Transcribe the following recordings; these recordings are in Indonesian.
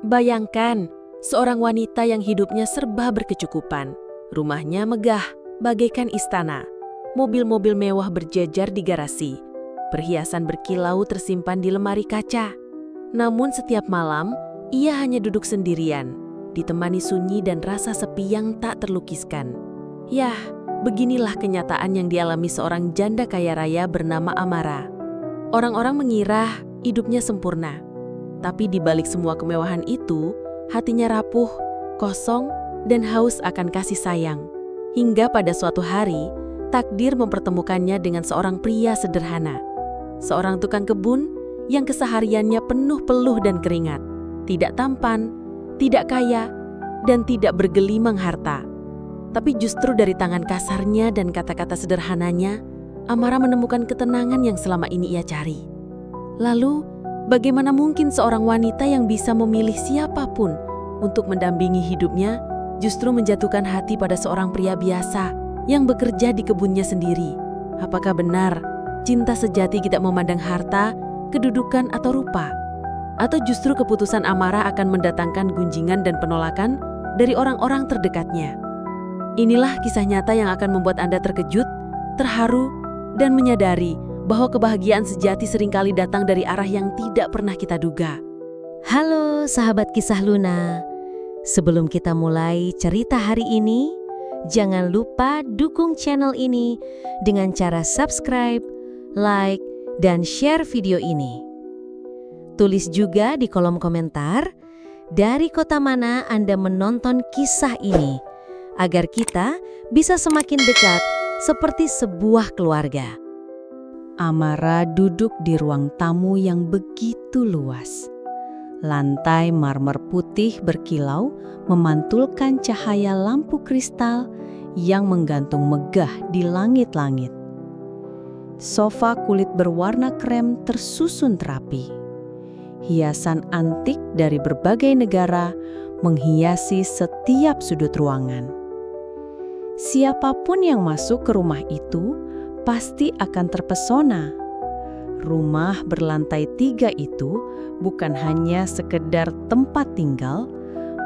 Bayangkan, seorang wanita yang hidupnya serba berkecukupan. Rumahnya megah, bagaikan istana. Mobil-mobil mewah berjejer di garasi. Perhiasan berkilau tersimpan di lemari kaca. Namun setiap malam, ia hanya duduk sendirian, ditemani sunyi dan rasa sepi yang tak terlukiskan. Yah, beginilah kenyataan yang dialami seorang janda kaya raya bernama Amara. Orang-orang mengira hidupnya sempurna. Tapi di balik semua kemewahan itu, hatinya rapuh, kosong, dan haus akan kasih sayang. Hingga pada suatu hari, takdir mempertemukannya dengan seorang pria sederhana. Seorang tukang kebun yang kesehariannya penuh peluh dan keringat. Tidak tampan, tidak kaya, dan tidak bergelimang harta. Tapi justru dari tangan kasarnya dan kata-kata sederhananya, Amara menemukan ketenangan yang selama ini ia cari. Lalu, bagaimana mungkin seorang wanita yang bisa memilih siapapun untuk mendampingi hidupnya justru menjatuhkan hati pada seorang pria biasa yang bekerja di kebunnya sendiri? Apakah benar cinta sejati tidak memandang harta, kedudukan, atau rupa? Atau justru keputusan Amara akan mendatangkan gunjingan dan penolakan dari orang-orang terdekatnya? Inilah kisah nyata yang akan membuat Anda terkejut, terharu, dan menyadari bahwa kebahagiaan sejati seringkali datang dari arah yang tidak pernah kita duga. Halo sahabat Kisah Luna. Sebelum kita mulai cerita hari ini, jangan lupa dukung channel ini dengan cara subscribe, like, dan share video ini. Tulis juga di kolom komentar dari kota mana Anda menonton kisah ini, agar kita bisa semakin dekat seperti sebuah keluarga. Amara duduk di ruang tamu yang begitu luas. Lantai marmer putih berkilau memantulkan cahaya lampu kristal yang menggantung megah di langit-langit. Sofa kulit berwarna krem tersusun rapi. Hiasan antik dari berbagai negara menghiasi setiap sudut ruangan. Siapapun yang masuk ke rumah itu pasti akan terpesona. Rumah berlantai 3 itu bukan hanya sekedar tempat tinggal,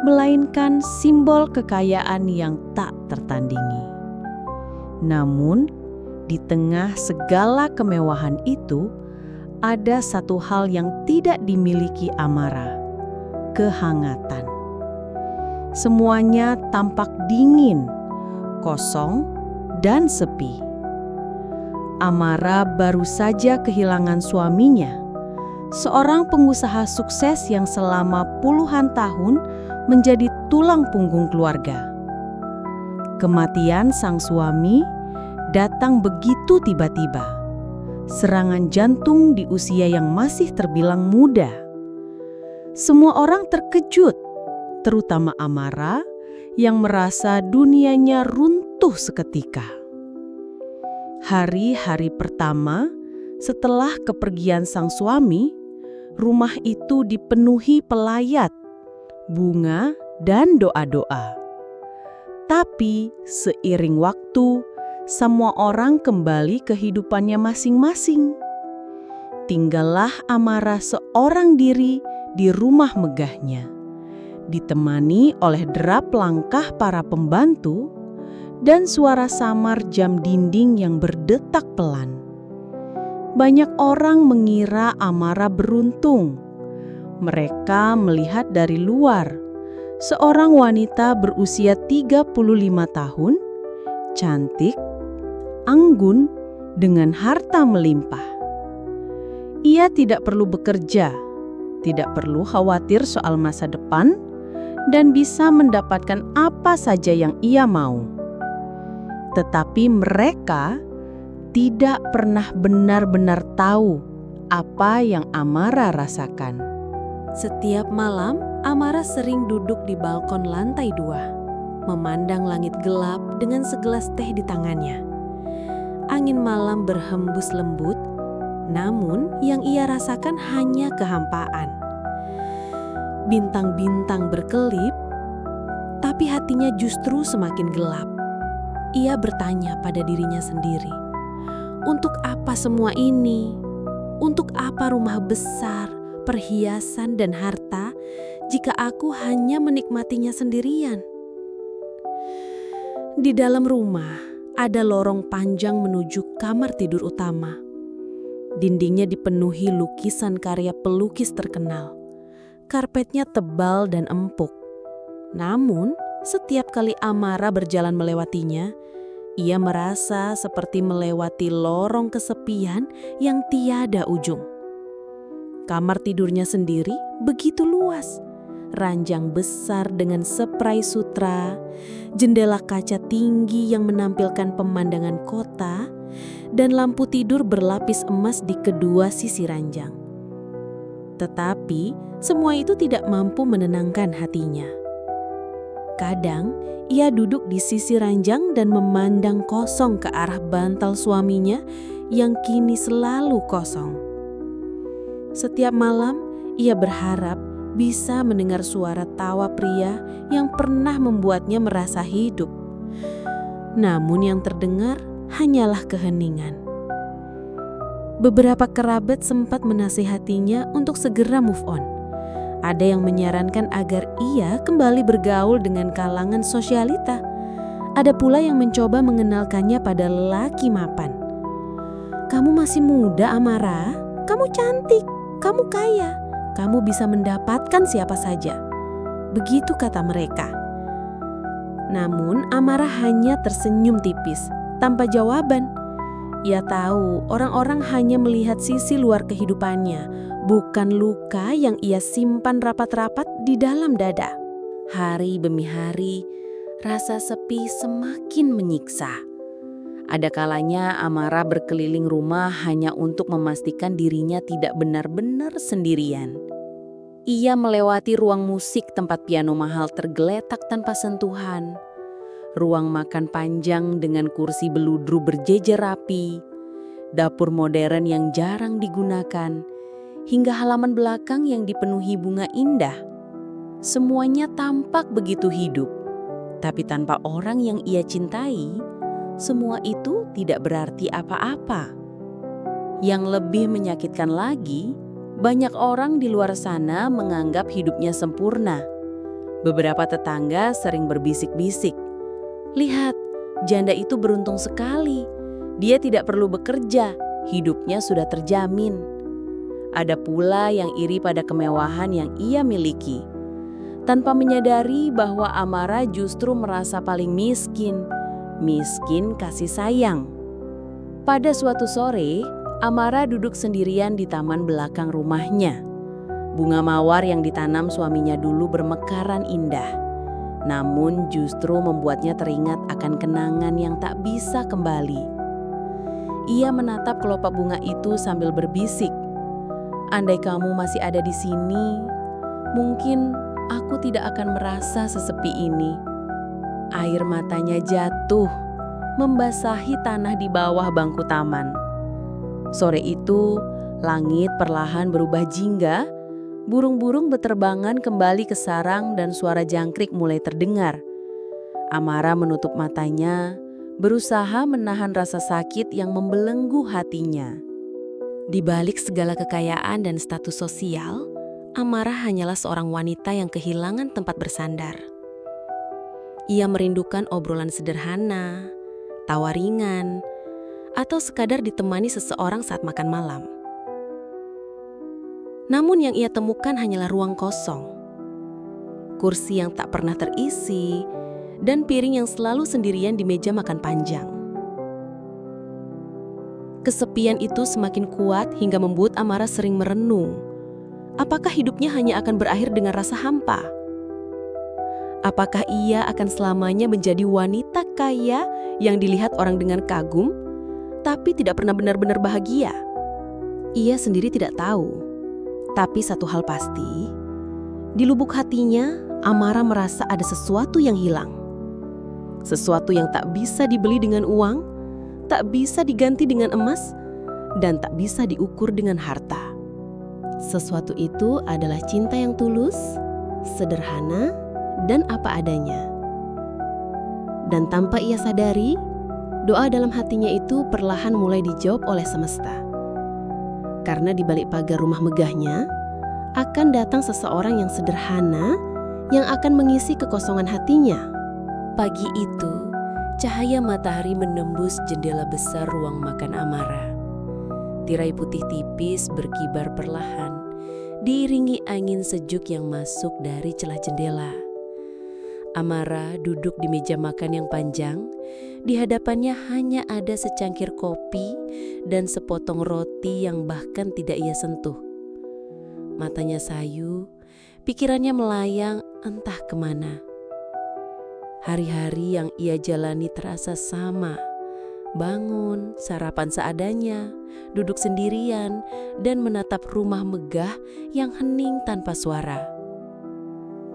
melainkan simbol kekayaan yang tak tertandingi. Namun, di tengah segala kemewahan itu, ada satu hal yang tidak dimiliki Amara: kehangatan. Semuanya tampak dingin, kosong, dan sepi. Amara baru saja kehilangan suaminya, seorang pengusaha sukses yang selama puluhan tahun menjadi tulang punggung keluarga. Kematian sang suami datang begitu tiba-tiba, serangan jantung di usia yang masih terbilang muda. Semua orang terkejut, terutama Amara yang merasa dunianya runtuh seketika. Hari-hari pertama setelah kepergian sang suami, rumah itu dipenuhi pelayat, bunga, dan doa-doa. Tapi seiring waktu, semua orang kembali ke kehidupannya masing-masing. Tinggallah Amara seorang diri di rumah megahnya, ditemani oleh derap langkah para pembantu dan suara samar jam dinding yang berdetak pelan. Banyak orang mengira Amara beruntung. Mereka melihat dari luar, seorang wanita berusia 35 tahun, cantik, anggun, dengan harta melimpah. Ia tidak perlu bekerja, tidak perlu khawatir soal masa depan, dan bisa mendapatkan apa saja yang ia mau. Tetapi mereka tidak pernah benar-benar tahu apa yang Amara rasakan. Setiap malam, Amara sering duduk di balkon lantai 2, memandang langit gelap dengan segelas teh di tangannya. Angin malam berhembus lembut, namun yang ia rasakan hanya kehampaan. Bintang-bintang berkelip, tapi hatinya justru semakin gelap. Ia bertanya pada dirinya sendiri, untuk apa semua ini? Untuk apa rumah besar, perhiasan, dan harta jika aku hanya menikmatinya sendirian? Di dalam rumah ada lorong panjang menuju kamar tidur utama. Dindingnya dipenuhi lukisan karya pelukis terkenal. Karpetnya tebal dan empuk. Namun, setiap kali Amara berjalan melewatinya, ia merasa seperti melewati lorong kesepian yang tiada ujung. Kamar tidurnya sendiri begitu luas. Ranjang besar dengan spray sutra, jendela kaca tinggi yang menampilkan pemandangan kota, dan lampu tidur berlapis emas di kedua sisi ranjang. Tetapi semua itu tidak mampu menenangkan hatinya. Kadang ia duduk di sisi ranjang dan memandang kosong ke arah bantal suaminya yang kini selalu kosong. Setiap malam ia berharap bisa mendengar suara tawa pria yang pernah membuatnya merasa hidup. Namun yang terdengar hanyalah keheningan. Beberapa kerabat sempat menasihatinya untuk segera move on. Ada yang menyarankan agar ia kembali bergaul dengan kalangan sosialita. Ada pula yang mencoba mengenalkannya pada lelaki mapan. "Kamu masih muda, Amara. Kamu cantik, kamu kaya. Kamu bisa mendapatkan siapa saja." Begitu kata mereka. Namun Amara hanya tersenyum tipis, tanpa jawaban. Ia tahu orang-orang hanya melihat sisi luar kehidupannya, bukan luka yang ia simpan rapat-rapat di dalam dada. Hari demi hari, rasa sepi semakin menyiksa. Ada kalanya Amara berkeliling rumah hanya untuk memastikan dirinya tidak benar-benar sendirian. Ia melewati ruang musik tempat piano mahal tergeletak tanpa sentuhan, ruang makan panjang dengan kursi beludru berjejer rapi, dapur modern yang jarang digunakan, hingga halaman belakang yang dipenuhi bunga indah. Semuanya tampak begitu hidup, tapi tanpa orang yang ia cintai, semua itu tidak berarti apa-apa. Yang lebih menyakitkan lagi, banyak orang di luar sana menganggap hidupnya sempurna. Beberapa tetangga sering berbisik-bisik, "Lihat, janda itu beruntung sekali. Dia tidak perlu bekerja, hidupnya sudah terjamin." Ada pula yang iri pada kemewahan yang ia miliki, tanpa menyadari bahwa Amara justru merasa paling miskin kasih sayang. Pada suatu sore, Amara duduk sendirian di taman belakang rumahnya. Bunga mawar yang ditanam suaminya dulu bermekaran indah, namun justru membuatnya teringat akan kenangan yang tak bisa kembali. Ia menatap kelopak bunga itu sambil berbisik, "Andai kamu masih ada di sini, mungkin aku tidak akan merasa sesepi ini." Air matanya jatuh, membasahi tanah di bawah bangku taman. Sore itu, langit perlahan berubah jingga, burung-burung beterbangan kembali ke sarang dan suara jangkrik mulai terdengar. Amara menutup matanya, berusaha menahan rasa sakit yang membelenggu hatinya. Di balik segala kekayaan dan status sosial, Amara hanyalah seorang wanita yang kehilangan tempat bersandar. Ia merindukan obrolan sederhana, tawa ringan, atau sekadar ditemani seseorang saat makan malam. Namun yang ia temukan hanyalah ruang kosong, kursi yang tak pernah terisi, dan piring yang selalu sendirian di meja makan panjang. Kesepian itu semakin kuat hingga membuat Amara sering merenung. Apakah hidupnya hanya akan berakhir dengan rasa hampa? Apakah ia akan selamanya menjadi wanita kaya yang dilihat orang dengan kagum, tapi tidak pernah benar-benar bahagia? Ia sendiri tidak tahu. Tapi satu hal pasti, di lubuk hatinya, Amara merasa ada sesuatu yang hilang. Sesuatu yang tak bisa dibeli dengan uang, tak bisa diganti dengan emas, dan tak bisa diukur dengan harta. Sesuatu itu adalah cinta yang tulus, sederhana, dan apa adanya. Dan tanpa ia sadari, doa dalam hatinya itu perlahan mulai dijawab oleh semesta. Karena di balik pagar rumah megahnya, akan datang seseorang yang sederhana yang akan mengisi kekosongan hatinya. Pagi itu, cahaya matahari menembus jendela besar ruang makan Amara. Tirai putih tipis berkibar perlahan, diiringi angin sejuk yang masuk dari celah jendela. Amara duduk di meja makan yang panjang. Di hadapannya hanya ada secangkir kopi dan sepotong roti yang bahkan tidak ia sentuh. Matanya sayu, pikirannya melayang entah kemana. Hari-hari yang ia jalani terasa sama. Bangun, sarapan seadanya, duduk sendirian, dan menatap rumah megah yang hening tanpa suara.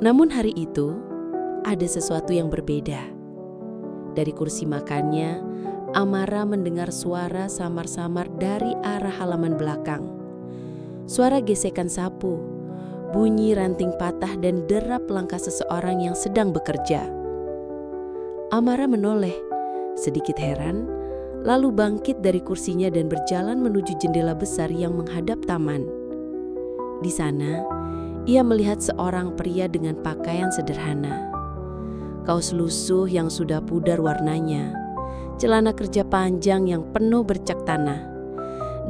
Namun hari itu, ada sesuatu yang berbeda. Dari kursi makannya, Amara mendengar suara samar-samar dari arah halaman belakang. Suara gesekan sapu, bunyi ranting patah dan derap langkah seseorang yang sedang bekerja. Amara menoleh, sedikit heran, lalu bangkit dari kursinya dan berjalan menuju jendela besar yang menghadap taman. Di sana, ia melihat seorang pria dengan pakaian sederhana. Kaos lusuh yang sudah pudar warnanya, celana kerja panjang yang penuh bercak tanah,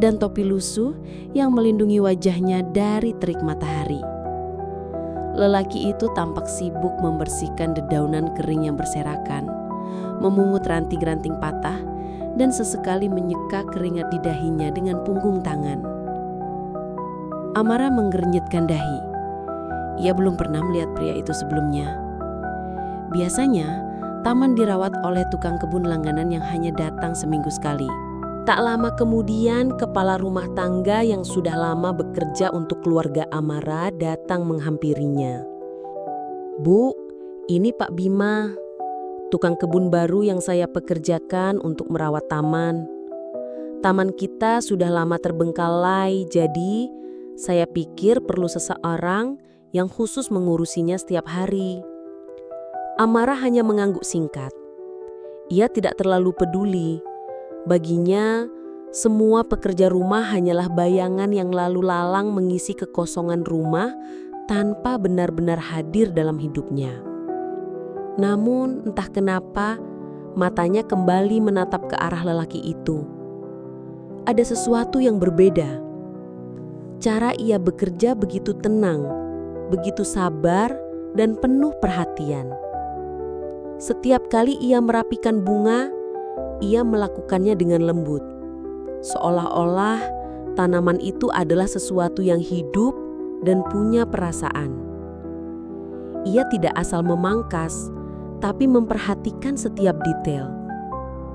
dan topi lusuh yang melindungi wajahnya dari terik matahari. Lelaki itu tampak sibuk membersihkan dedaunan kering yang berserakan, memungut ranting-ranting patah, dan sesekali menyeka keringat di dahinya dengan punggung tangan. Amara menggernyitkan dahi. Ia belum pernah melihat pria itu sebelumnya. Biasanya, taman dirawat oleh tukang kebun langganan yang hanya datang seminggu sekali. Tak lama kemudian, kepala rumah tangga yang sudah lama bekerja untuk keluarga Amara datang menghampirinya. "Bu, ini Pak Bima, tukang kebun baru yang saya pekerjakan untuk merawat taman. Taman kita sudah lama terbengkalai, jadi saya pikir perlu seseorang yang khusus mengurusinya setiap hari." Amara hanya mengangguk singkat. Ia tidak terlalu peduli. Baginya, semua pekerja rumah hanyalah bayangan yang lalu lalang mengisi kekosongan rumah tanpa benar-benar hadir dalam hidupnya. Namun, entah kenapa, matanya kembali menatap ke arah lelaki itu. Ada sesuatu yang berbeda. Cara ia bekerja begitu tenang, begitu sabar, dan penuh perhatian. Setiap kali ia merapikan bunga, ia melakukannya dengan lembut. Seolah-olah tanaman itu adalah sesuatu yang hidup dan punya perasaan. Ia tidak asal memangkas, tapi memperhatikan setiap detail.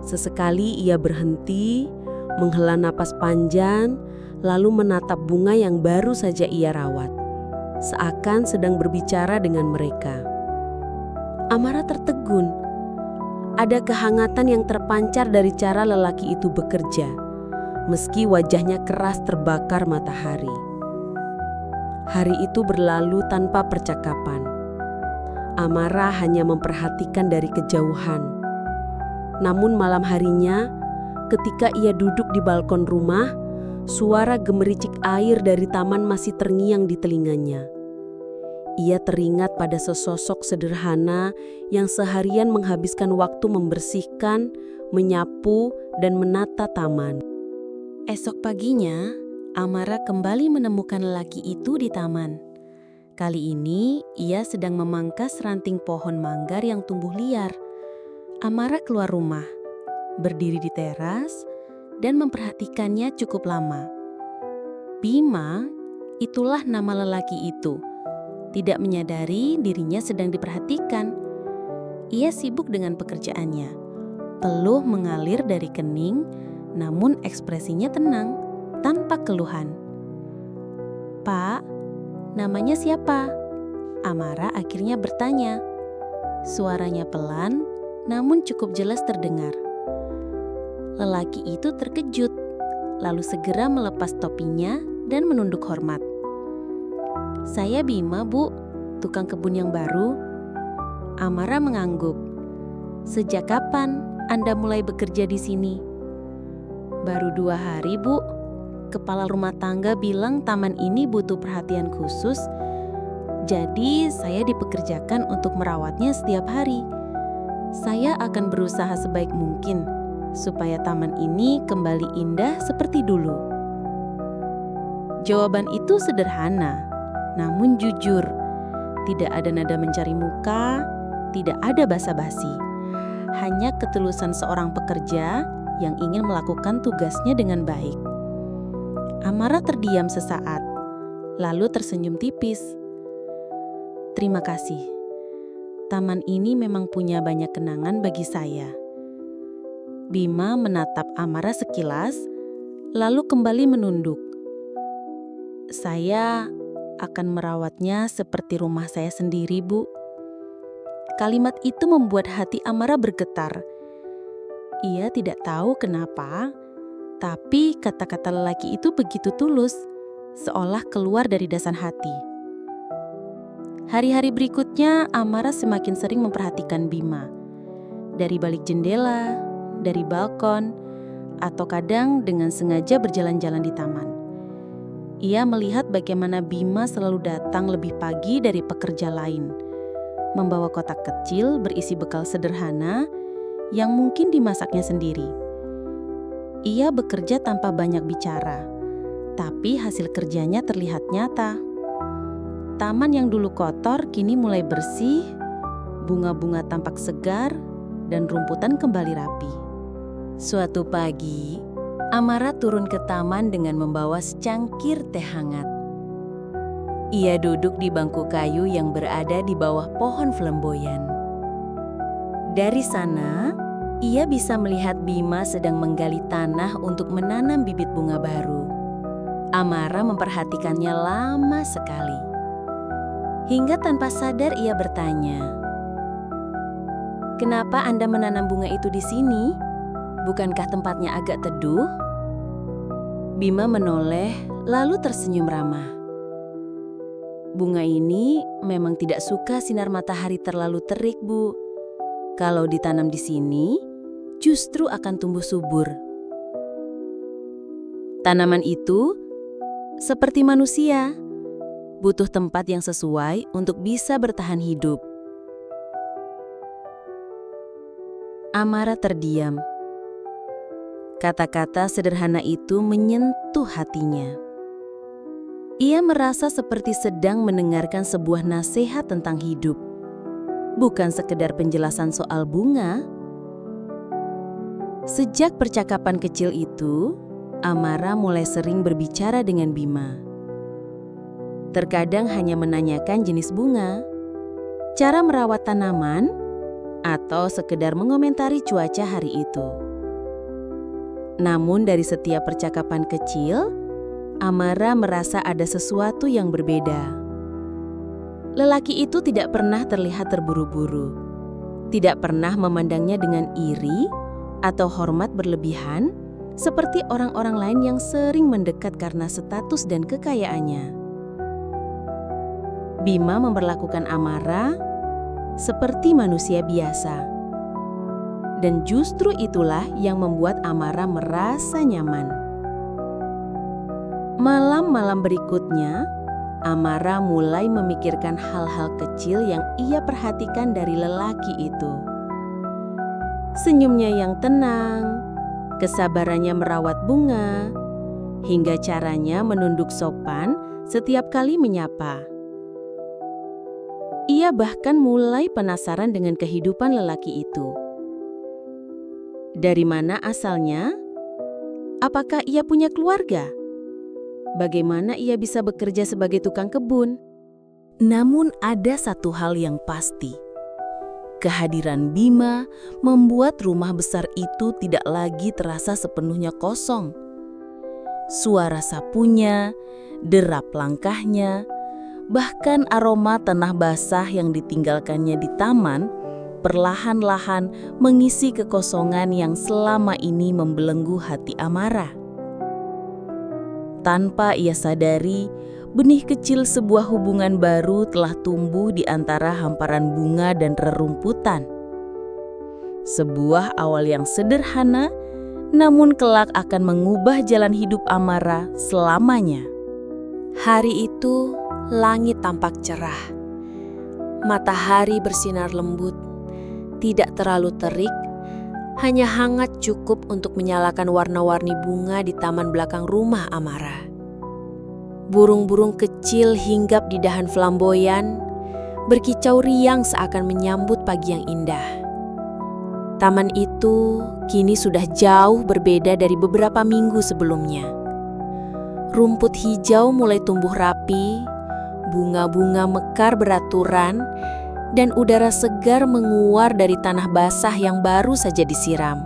Sesekali ia berhenti, menghela napas panjang, lalu menatap bunga yang baru saja ia rawat, seakan sedang berbicara dengan mereka. Amara tertegun. Ada kehangatan yang terpancar dari cara lelaki itu bekerja, meski wajahnya keras terbakar matahari. Hari itu berlalu tanpa percakapan. Amara hanya memperhatikan dari kejauhan. Namun malam harinya, ketika ia duduk di balkon rumah, suara gemericik air dari taman masih terngiang di telinganya. Ia teringat pada sesosok sederhana yang seharian menghabiskan waktu membersihkan, menyapu, dan menata taman. Esok paginya, Amara kembali menemukan lelaki itu di taman. Kali ini, ia sedang memangkas ranting pohon manggar yang tumbuh liar. Amara keluar rumah, berdiri di teras, dan memperhatikannya cukup lama. Bima, itulah nama lelaki itu. Tidak menyadari dirinya sedang diperhatikan. Ia sibuk dengan pekerjaannya. Peluh mengalir dari kening, namun ekspresinya tenang, tanpa keluhan. "Pak, namanya siapa?" Amara akhirnya bertanya. Suaranya pelan, namun cukup jelas terdengar. Lelaki itu terkejut, lalu segera melepas topinya dan menunduk hormat. "Saya Bima, Bu, tukang kebun yang baru." Amara mengangguk. "Sejak kapan Anda mulai bekerja di sini?" "Baru 2 hari, Bu. kepala rumah tangga bilang taman ini butuh perhatian khusus, jadi saya dipekerjakan untuk merawatnya setiap hari. Saya akan berusaha sebaik mungkin supaya taman ini kembali indah seperti dulu. Jawaban itu sederhana, namun jujur. Tidak ada nada mencari muka, tidak ada basa-basi. Hanya ketulusan seorang pekerja yang ingin melakukan tugasnya dengan baik. Amara terdiam sesaat, lalu tersenyum tipis. Terima kasih. Taman ini memang punya banyak kenangan bagi saya. Bima menatap Amara sekilas, lalu kembali menunduk. Saya akan merawatnya seperti rumah saya sendiri, Bu. Kalimat itu membuat hati Amara bergetar. Ia tidak tahu kenapa, tapi kata-kata lelaki itu begitu tulus, seolah keluar dari dasar hati. Hari-hari berikutnya, Amara semakin sering memperhatikan Bima. Dari balik jendela, dari balkon, atau kadang dengan sengaja berjalan-jalan di taman. Ia melihat bagaimana Bima selalu datang lebih pagi dari pekerja lain, membawa kotak kecil berisi bekal sederhana yang mungkin dimasaknya sendiri. Ia bekerja tanpa banyak bicara, tapi hasil kerjanya terlihat nyata. Taman yang dulu kotor kini mulai bersih, bunga-bunga tampak segar, dan rumputan kembali rapi. Suatu pagi, Amara turun ke taman dengan membawa secangkir teh hangat. Ia duduk di bangku kayu yang berada di bawah pohon flamboyan. Dari sana, ia bisa melihat Bima sedang menggali tanah untuk menanam bibit bunga baru. Amara memperhatikannya lama sekali. Hingga tanpa sadar ia bertanya, "Kenapa Anda menanam bunga itu di sini? Bukankah tempatnya agak teduh?" Bima menoleh lalu tersenyum ramah. "Bunga ini memang tidak suka sinar matahari terlalu terik, Bu. Kalau ditanam di sini, justru akan tumbuh subur. Tanaman itu seperti manusia, butuh tempat yang sesuai untuk bisa bertahan hidup." Amara terdiam. Kata-kata sederhana itu menyentuh hatinya. Ia merasa seperti sedang mendengarkan sebuah nasihat tentang hidup, bukan sekedar penjelasan soal bunga. Sejak percakapan kecil itu, Amara mulai sering berbicara dengan Bima. Terkadang hanya menanyakan jenis bunga, cara merawat tanaman, atau sekedar mengomentari cuaca hari itu. Namun dari setiap percakapan kecil, Amara merasa ada sesuatu yang berbeda. Lelaki itu tidak pernah terlihat terburu-buru, tidak pernah memandangnya dengan iri atau hormat berlebihan seperti orang-orang lain yang sering mendekat karena status dan kekayaannya. Bima memperlakukan Amara seperti manusia biasa. Dan justru itulah yang membuat Amara merasa nyaman. Malam-malam berikutnya, Amara mulai memikirkan hal-hal kecil yang ia perhatikan dari lelaki itu. Senyumnya yang tenang, kesabarannya merawat bunga, hingga caranya menunduk sopan setiap kali menyapa. Ia bahkan mulai penasaran dengan kehidupan lelaki itu. Dari mana asalnya? Apakah ia punya keluarga? Bagaimana ia bisa bekerja sebagai tukang kebun? Namun ada satu hal yang pasti. Kehadiran Bima membuat rumah besar itu tidak lagi terasa sepenuhnya kosong. Suara sapunya, derap langkahnya, bahkan aroma tanah basah yang ditinggalkannya di taman perlahan-lahan mengisi kekosongan yang selama ini membelenggu hati Amara. Tanpa ia sadari, benih kecil sebuah hubungan baru telah tumbuh di antara hamparan bunga dan rerumputan. Sebuah awal yang sederhana, namun kelak akan mengubah jalan hidup Amara selamanya. Hari itu, langit tampak cerah. Matahari bersinar lembut, tidak terlalu terik, hanya hangat cukup untuk menyalakan warna-warni bunga di taman belakang rumah Amara. Burung-burung kecil hinggap di dahan flamboyan, berkicau riang seakan menyambut pagi yang indah. Taman itu kini sudah jauh berbeda dari beberapa minggu sebelumnya. Rumput hijau mulai tumbuh rapi, bunga-bunga mekar beraturan, dan udara segar menguar dari tanah basah yang baru saja disiram.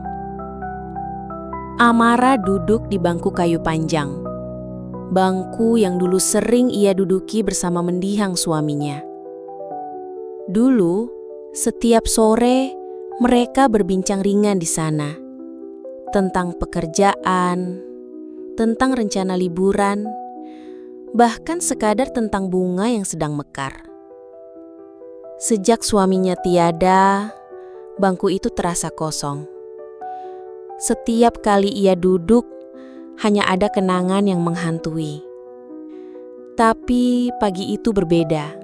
Amara duduk di bangku kayu panjang. Bangku yang dulu sering ia duduki bersama mendiang suaminya. Dulu, setiap sore mereka berbincang ringan di sana. Tentang pekerjaan, tentang rencana liburan, bahkan sekadar tentang bunga yang sedang mekar. Sejak suaminya tiada, bangku itu terasa kosong. Setiap kali ia duduk, hanya ada kenangan yang menghantui. Tapi pagi itu berbeda.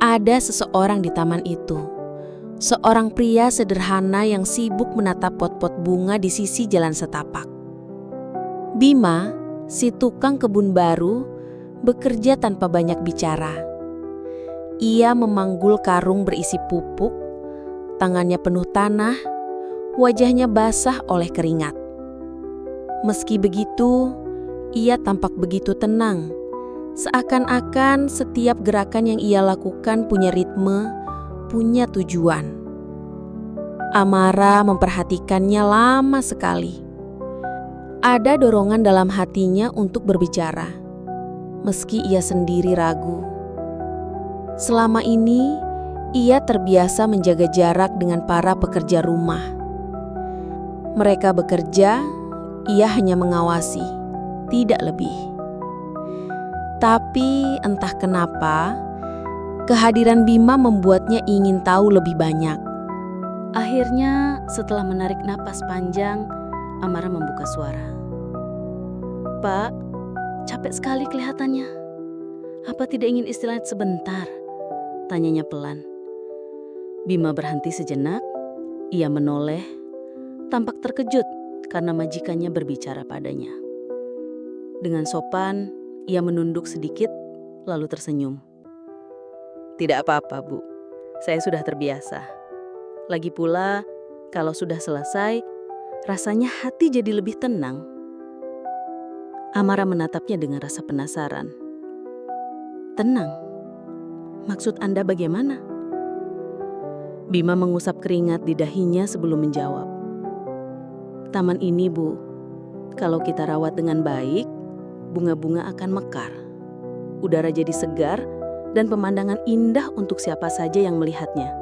Ada seseorang di taman itu. Seorang pria sederhana yang sibuk menatap pot-pot bunga di sisi jalan setapak. Bima, si tukang kebun baru, bekerja tanpa banyak bicara. Ia memanggul karung berisi pupuk, tangannya penuh tanah, wajahnya basah oleh keringat. Meski begitu, ia tampak begitu tenang, seakan-akan setiap gerakan yang ia lakukan punya ritme, punya tujuan. Amara memperhatikannya lama sekali. Ada dorongan dalam hatinya untuk berbicara, meski ia sendiri ragu. Selama ini, ia terbiasa menjaga jarak dengan para pekerja rumah. Mereka bekerja, ia hanya mengawasi, tidak lebih. Tapi entah kenapa, kehadiran Bima membuatnya ingin tahu lebih banyak. Akhirnya, setelah menarik napas panjang, Amara membuka suara. "Pak, capek sekali kelihatannya. Apa tidak ingin istirahat sebentar?" tanyanya pelan. Bima berhenti sejenak, ia menoleh, tampak terkejut karena majikannya berbicara padanya. Dengan sopan, ia menunduk sedikit, lalu tersenyum. "Tidak apa-apa, Bu. Saya sudah terbiasa. Lagi pula, kalau sudah selesai, rasanya hati jadi lebih tenang." Amara menatapnya dengan rasa penasaran. "Tenang? Maksud Anda bagaimana?" Bima mengusap keringat di dahinya sebelum menjawab. "Taman ini, Bu, kalau kita rawat dengan baik, bunga-bunga akan mekar. Udara jadi segar dan pemandangan indah untuk siapa saja yang melihatnya.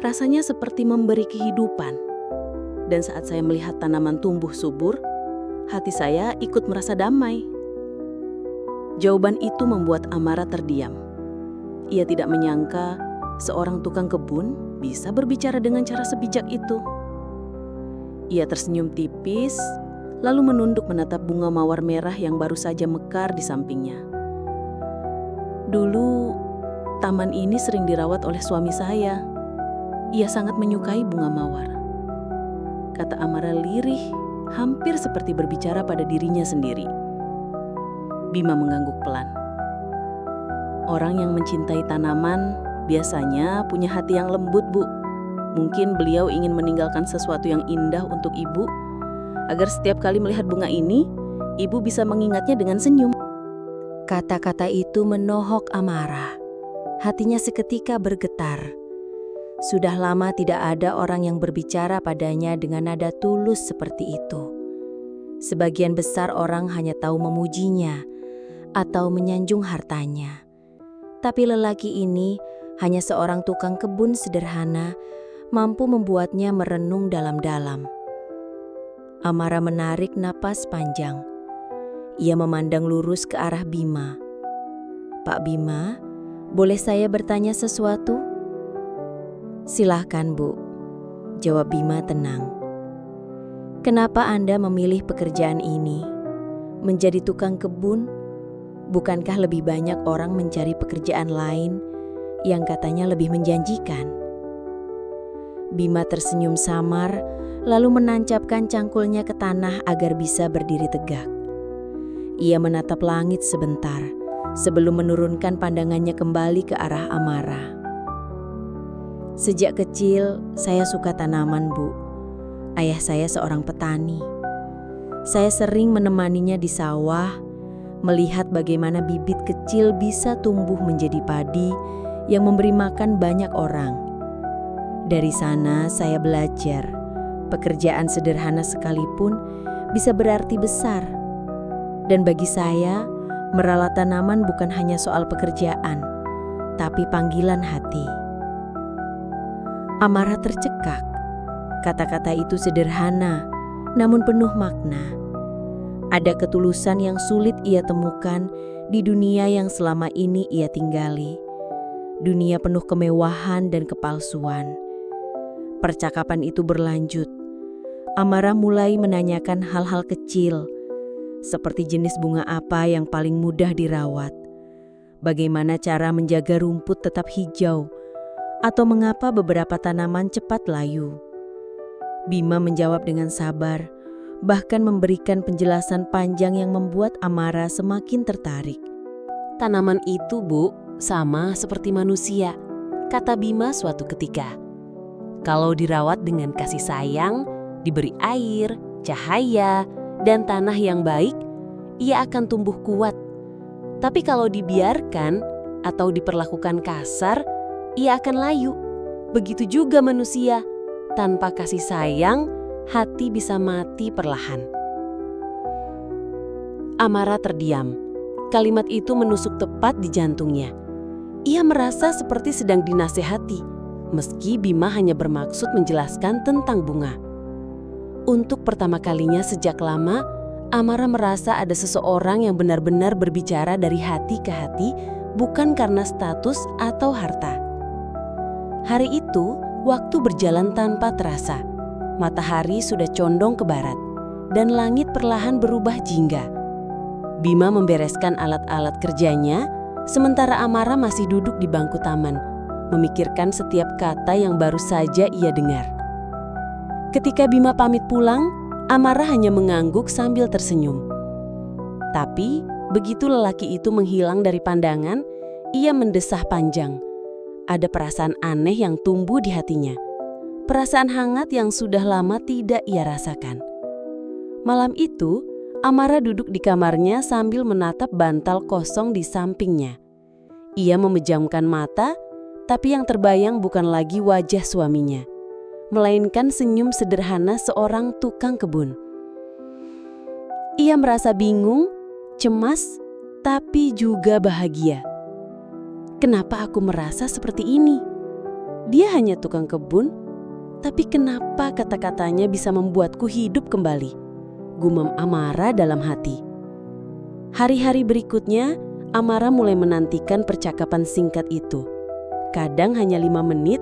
Rasanya seperti memberi kehidupan. Dan saat saya melihat tanaman tumbuh subur, hati saya ikut merasa damai." Jawaban itu membuat Amara terdiam. Ia tidak menyangka seorang tukang kebun bisa berbicara dengan cara sebijak itu. Ia tersenyum tipis, lalu menunduk menatap bunga mawar merah yang baru saja mekar di sampingnya. "Dulu, taman ini sering dirawat oleh suami saya. Ia sangat menyukai bunga mawar," kata Amara lirih, hampir seperti berbicara pada dirinya sendiri. Bima mengangguk pelan. "Orang yang mencintai tanaman biasanya punya hati yang lembut, Bu. Mungkin beliau ingin meninggalkan sesuatu yang indah untuk Ibu, agar setiap kali melihat bunga ini, Ibu bisa mengingatnya dengan senyum." Kata-kata itu menohok Amara. Hatinya seketika bergetar. Sudah lama tidak ada orang yang berbicara padanya dengan nada tulus seperti itu. Sebagian besar orang hanya tahu memujinya atau menyanjung hartanya. Tapi lelaki ini hanya seorang tukang kebun sederhana, mampu membuatnya merenung dalam-dalam. Amara menarik napas panjang. Ia memandang lurus ke arah Bima. "Pak Bima, boleh saya bertanya sesuatu?" "Silahkan, Bu," jawab Bima tenang. Kenapa Anda memilih pekerjaan ini? Menjadi tukang kebun? Bukankah lebih banyak orang mencari pekerjaan lain yang katanya lebih menjanjikan? Bima tersenyum samar, lalu menancapkan cangkulnya ke tanah agar bisa berdiri tegak. Ia menatap langit sebentar, sebelum menurunkan pandangannya kembali ke arah Amara. Sejak kecil, saya suka tanaman, Bu. Ayah saya seorang petani. Saya sering menemaninya di sawah, melihat bagaimana bibit kecil bisa tumbuh menjadi padi yang memberi makan banyak orang. Dari sana saya belajar, pekerjaan sederhana sekalipun bisa berarti besar. Dan bagi saya, merawat tanaman bukan hanya soal pekerjaan, tapi panggilan hati. Amara tercekak. Kata-kata itu sederhana, namun penuh makna. Ada ketulusan yang sulit ia temukan di dunia yang selama ini ia tinggali. Dunia penuh kemewahan dan kepalsuan. Percakapan itu berlanjut. Amara mulai menanyakan hal-hal kecil, seperti jenis bunga apa yang paling mudah dirawat, bagaimana cara menjaga rumput tetap hijau, atau mengapa beberapa tanaman cepat layu. Bima menjawab dengan sabar, bahkan memberikan penjelasan panjang yang membuat Amara semakin tertarik. Tanaman itu, Bu, sama seperti manusia, kata Bima suatu ketika. Kalau dirawat dengan kasih sayang, diberi air, cahaya, dan tanah yang baik, ia akan tumbuh kuat. Tapi kalau dibiarkan atau diperlakukan kasar, ia akan layu. Begitu juga manusia, tanpa kasih sayang, hati bisa mati perlahan. Amara terdiam. Kalimat itu menusuk tepat di jantungnya. Ia merasa seperti sedang dinasehati, meski Bima hanya bermaksud menjelaskan tentang bunga. Untuk pertama kalinya sejak lama, Amara merasa ada seseorang yang benar-benar berbicara dari hati ke hati, bukan karena status atau harta. Hari itu, waktu berjalan tanpa terasa. Matahari sudah condong ke barat, dan langit perlahan berubah jingga. Bima membereskan alat-alat kerjanya, sementara Amara masih duduk di bangku taman, memikirkan setiap kata yang baru saja ia dengar. Ketika Bima pamit pulang, Amara hanya mengangguk sambil tersenyum. Tapi, begitu lelaki itu menghilang dari pandangan, ia mendesah panjang. Ada perasaan aneh yang tumbuh di hatinya. Perasaan hangat yang sudah lama tidak ia rasakan. Malam itu, Amara duduk di kamarnya sambil menatap bantal kosong di sampingnya. Ia memejamkan mata, tapi yang terbayang bukan lagi wajah suaminya, melainkan senyum sederhana seorang tukang kebun. Ia merasa bingung, cemas, tapi juga bahagia. Kenapa aku merasa seperti ini? Dia hanya tukang kebun, tapi kenapa kata-katanya bisa membuatku hidup kembali? Gumam Amara dalam hati. Hari-hari berikutnya, Amara mulai menantikan percakapan singkat itu. Kadang hanya 5 menit,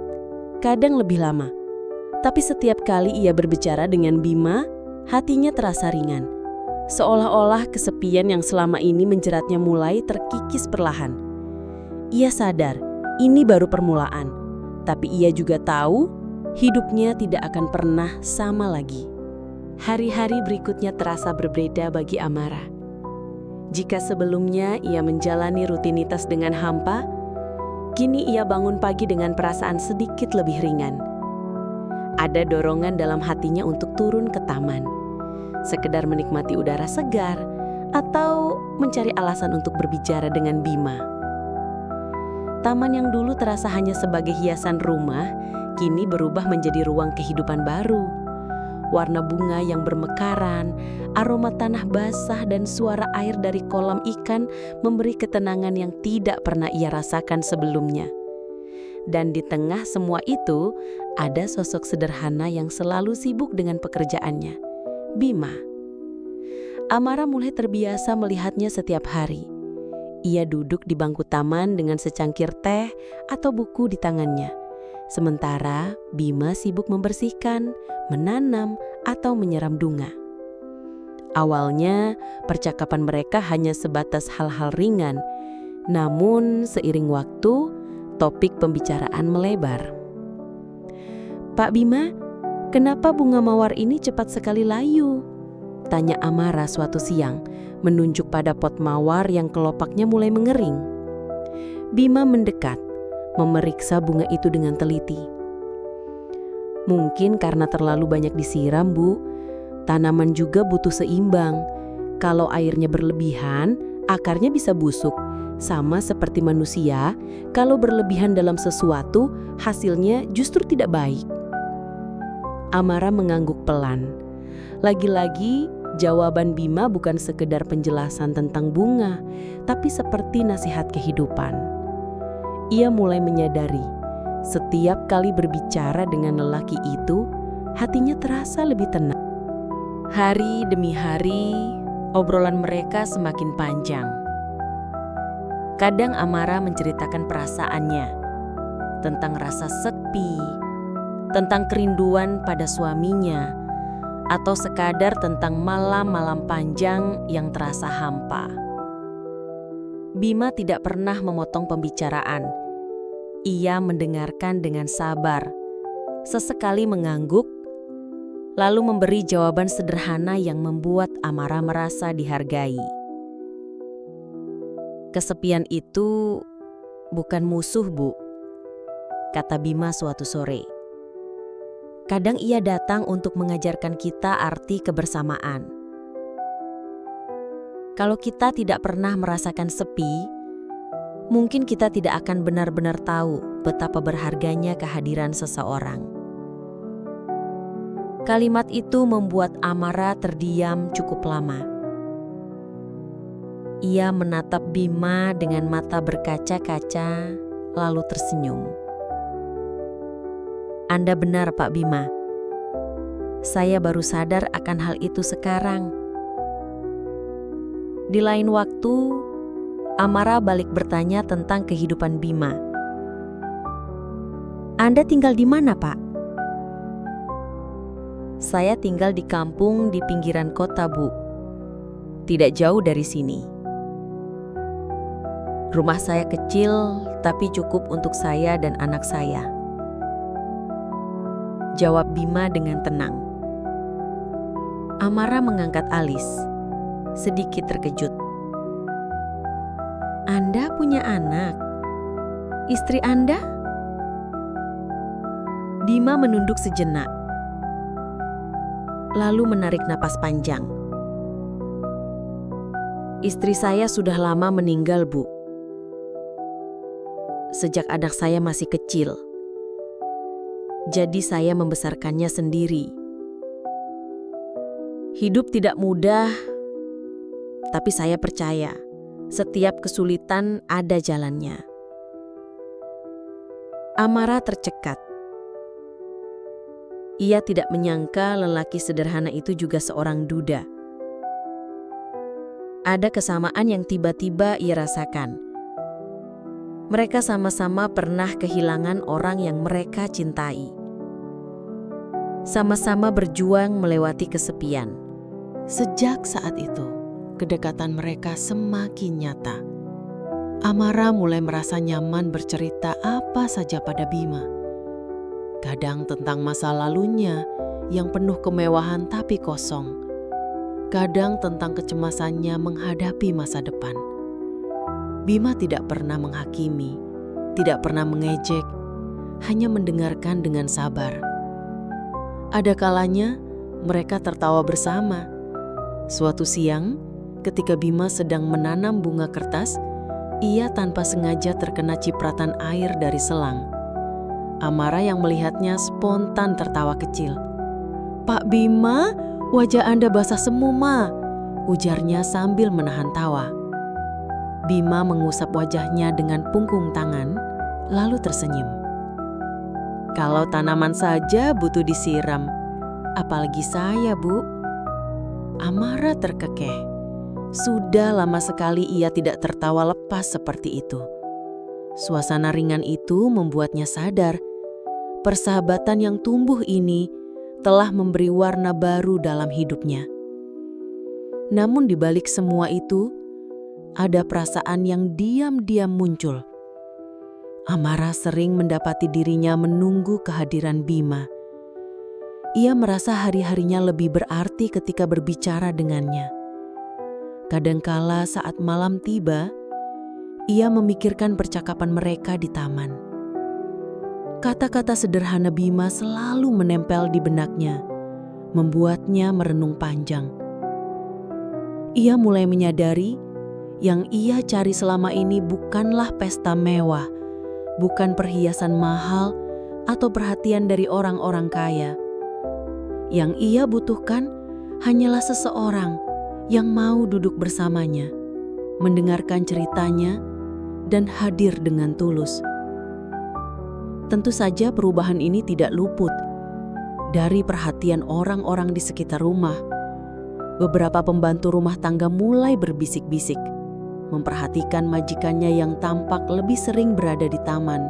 kadang lebih lama. Tapi setiap kali ia berbicara dengan Bima, hatinya terasa ringan. Seolah-olah kesepian yang selama ini menjeratnya mulai terkikis perlahan. Ia sadar, ini baru permulaan. Tapi ia juga tahu, hidupnya tidak akan pernah sama lagi. Hari-hari berikutnya terasa berbeda bagi Amara. Jika sebelumnya ia menjalani rutinitas dengan hampa, kini ia bangun pagi dengan perasaan sedikit lebih ringan. Ada dorongan dalam hatinya untuk turun ke taman, sekedar menikmati udara segar, atau mencari alasan untuk berbicara dengan Bima. Taman yang dulu terasa hanya sebagai hiasan rumah, kini berubah menjadi ruang kehidupan baru. Warna bunga yang bermekaran, aroma tanah basah dan suara air dari kolam ikan memberi ketenangan yang tidak pernah ia rasakan sebelumnya. Dan di tengah semua itu, ada sosok sederhana yang selalu sibuk dengan pekerjaannya, Bima. Amara mulai terbiasa melihatnya setiap hari. Ia duduk di bangku taman dengan secangkir teh atau buku di tangannya. Sementara Bima sibuk membersihkan, menanam, atau menyiram bunga. Awalnya, percakapan mereka hanya sebatas hal-hal ringan, namun seiring waktu, topik pembicaraan melebar. "Pak Bima, kenapa bunga mawar ini cepat sekali layu?" tanya Amara suatu siang, menunjuk pada pot mawar yang kelopaknya mulai mengering. Bima mendekat, memeriksa bunga itu dengan teliti. "Mungkin karena terlalu banyak disiram, Bu. Tanaman juga butuh seimbang. Kalau airnya berlebihan, akarnya bisa busuk. Sama seperti manusia, kalau berlebihan dalam sesuatu, hasilnya justru tidak baik." Amara mengangguk pelan. Lagi-lagi, jawaban Bima bukan sekedar penjelasan tentang bunga, tapi seperti nasihat kehidupan. Ia mulai menyadari, setiap kali berbicara dengan lelaki itu, hatinya terasa lebih tenang. Hari demi hari, obrolan mereka semakin panjang. Kadang Amara menceritakan perasaannya, tentang rasa sepi, tentang kerinduan pada suaminya, atau sekadar tentang malam-malam panjang yang terasa hampa. Bima tidak pernah memotong pembicaraan. Ia mendengarkan dengan sabar, sesekali mengangguk, lalu memberi jawaban sederhana yang membuat Amara merasa dihargai. "Kesepian itu bukan musuh, Bu," kata Bima suatu sore. "Kadang ia datang untuk mengajarkan kita arti kebersamaan. Kalau kita tidak pernah merasakan sepi, mungkin kita tidak akan benar-benar tahu betapa berharganya kehadiran seseorang." Kalimat itu membuat Amara terdiam cukup lama. Ia menatap Bima dengan mata berkaca-kaca, lalu tersenyum. "Anda benar, Pak Bima. Saya baru sadar akan hal itu sekarang." Di lain waktu, Amara balik bertanya tentang kehidupan Bima. "Anda tinggal di mana, Pak?" "Saya tinggal di kampung di pinggiran kota, Bu. Tidak jauh dari sini. Rumah saya kecil, tapi cukup untuk saya dan anak saya," jawab Bima dengan tenang. Amara mengangkat alis, sedikit terkejut. "Anda punya anak? Istri Anda?" Bima menunduk sejenak, lalu menarik napas panjang. "Istri saya sudah lama meninggal, Bu. Sejak anak saya masih kecil. Jadi saya membesarkannya sendiri. Hidup tidak mudah, tapi saya percaya setiap kesulitan ada jalannya." Amara tercekat. Ia tidak menyangka lelaki sederhana itu juga seorang duda. Ada kesamaan yang tiba-tiba ia rasakan. Mereka sama-sama pernah kehilangan orang yang mereka cintai. Sama-sama berjuang melewati kesepian. Sejak saat itu, kedekatan mereka semakin nyata. Amara mulai merasa nyaman bercerita apa saja pada Bima. Kadang tentang masa lalunya yang penuh kemewahan tapi kosong. Kadang tentang kecemasannya menghadapi masa depan. Bima tidak pernah menghakimi, tidak pernah mengejek, hanya mendengarkan dengan sabar. Ada kalanya mereka tertawa bersama. Suatu siang, ketika Bima sedang menanam bunga kertas, ia tanpa sengaja terkena cipratan air dari selang. Amara yang melihatnya spontan tertawa kecil. "Pak Bima, wajah Anda basah semu, Ma," ujarnya sambil menahan tawa. Bima mengusap wajahnya dengan punggung tangan, lalu tersenyum. "Kalau tanaman saja butuh disiram, apalagi saya, Bu." Amara terkekeh. Sudah lama sekali ia tidak tertawa lepas seperti itu. Suasana ringan itu membuatnya sadar, persahabatan yang tumbuh ini telah memberi warna baru dalam hidupnya. Namun di balik semua itu, ada perasaan yang diam-diam muncul. Amara sering mendapati dirinya menunggu kehadiran Bima. Ia merasa hari-harinya lebih berarti ketika berbicara dengannya. Kadangkala saat malam tiba, ia memikirkan percakapan mereka di taman. Kata-kata sederhana Bima selalu menempel di benaknya, membuatnya merenung panjang. Ia mulai menyadari yang ia cari selama ini bukanlah pesta mewah, bukan perhiasan mahal atau perhatian dari orang-orang kaya. Yang ia butuhkan hanyalah seseorang yang mau duduk bersamanya, mendengarkan ceritanya, dan hadir dengan tulus. Tentu saja perubahan ini tidak luput dari perhatian orang-orang di sekitar rumah. Beberapa pembantu rumah tangga mulai berbisik-bisik, memperhatikan majikannya yang tampak lebih sering berada di taman.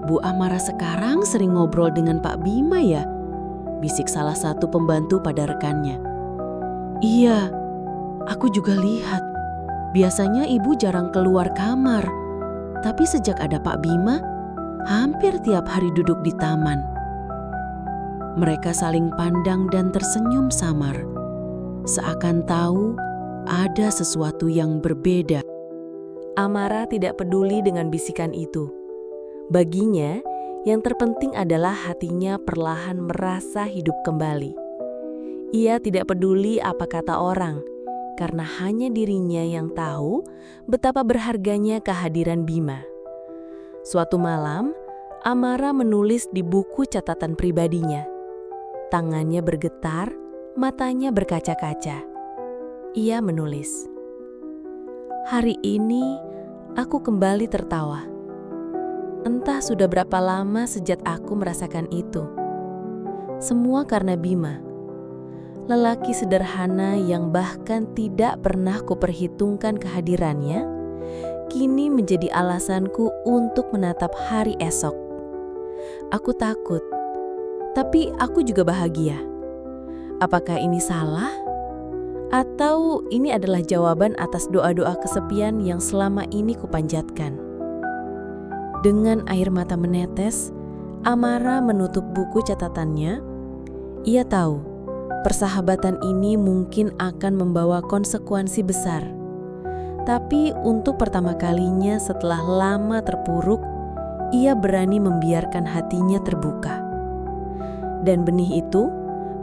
"Bu Amara sekarang sering ngobrol dengan Pak Bima ya?" bisik salah satu pembantu pada rekannya. "Iya, aku juga lihat. Biasanya ibu jarang keluar kamar, tapi sejak ada Pak Bima, hampir tiap hari duduk di taman." Mereka saling pandang dan tersenyum samar, seakan tahu ada sesuatu yang berbeda. Amara tidak peduli dengan bisikan itu. Baginya, yang terpenting adalah hatinya perlahan merasa hidup kembali. Ia tidak peduli apa kata orang, karena hanya dirinya yang tahu betapa berharganya kehadiran Bima. Suatu malam, Amara menulis di buku catatan pribadinya. Tangannya bergetar, matanya berkaca-kaca. Ia menulis, "Hari ini aku kembali tertawa. Entah sudah berapa lama sejak aku merasakan itu. Semua karena Bima. Lelaki sederhana yang bahkan tidak pernah kuperhitungkan kehadirannya, kini menjadi alasanku untuk menatap hari esok. Aku takut, tapi aku juga bahagia. Apakah ini salah? Atau ini adalah jawaban atas doa-doa kesepian yang selama ini kupanjatkan?" Dengan air mata menetes, Amara menutup buku catatannya. Ia tahu, persahabatan ini mungkin akan membawa konsekuensi besar. Tapi untuk pertama kalinya setelah lama terpuruk, ia berani membiarkan hatinya terbuka. Dan benih itu,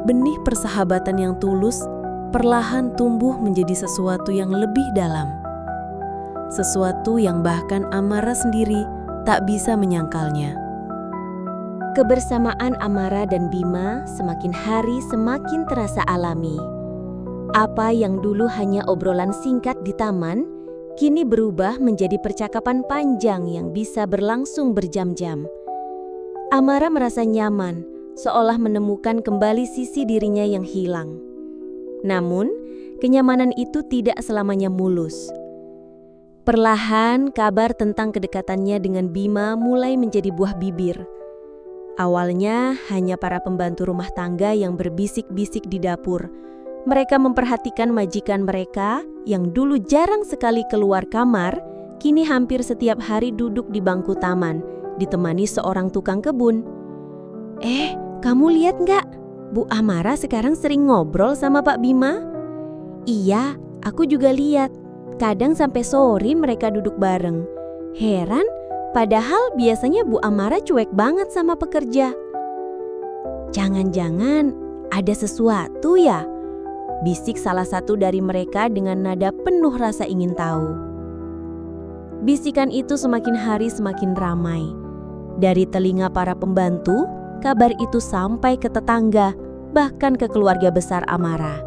benih persahabatan yang tulus, perlahan tumbuh menjadi sesuatu yang lebih dalam. Sesuatu yang bahkan Amara sendiri tak bisa menyangkalnya. Kebersamaan Amara dan Bima semakin hari semakin terasa alami. Apa yang dulu hanya obrolan singkat di taman, kini berubah menjadi percakapan panjang yang bisa berlangsung berjam-jam. Amara merasa nyaman, seolah menemukan kembali sisi dirinya yang hilang. Namun, kenyamanan itu tidak selamanya mulus. Perlahan, kabar tentang kedekatannya dengan Bima mulai menjadi buah bibir. Awalnya hanya para pembantu rumah tangga yang berbisik-bisik di dapur. Mereka memperhatikan majikan mereka yang dulu jarang sekali keluar kamar, kini hampir setiap hari duduk di bangku taman, ditemani seorang tukang kebun. Kamu lihat nggak? Bu Amara sekarang sering ngobrol sama Pak Bima?" "Iya, aku juga lihat. Kadang sampai sore mereka duduk bareng. Heran, padahal biasanya Bu Amara cuek banget sama pekerja." "Jangan-jangan ada sesuatu ya?" bisik salah satu dari mereka dengan nada penuh rasa ingin tahu. Bisikan itu semakin hari semakin ramai. Dari telinga para pembantu, kabar itu sampai ke tetangga, bahkan ke keluarga besar Amara.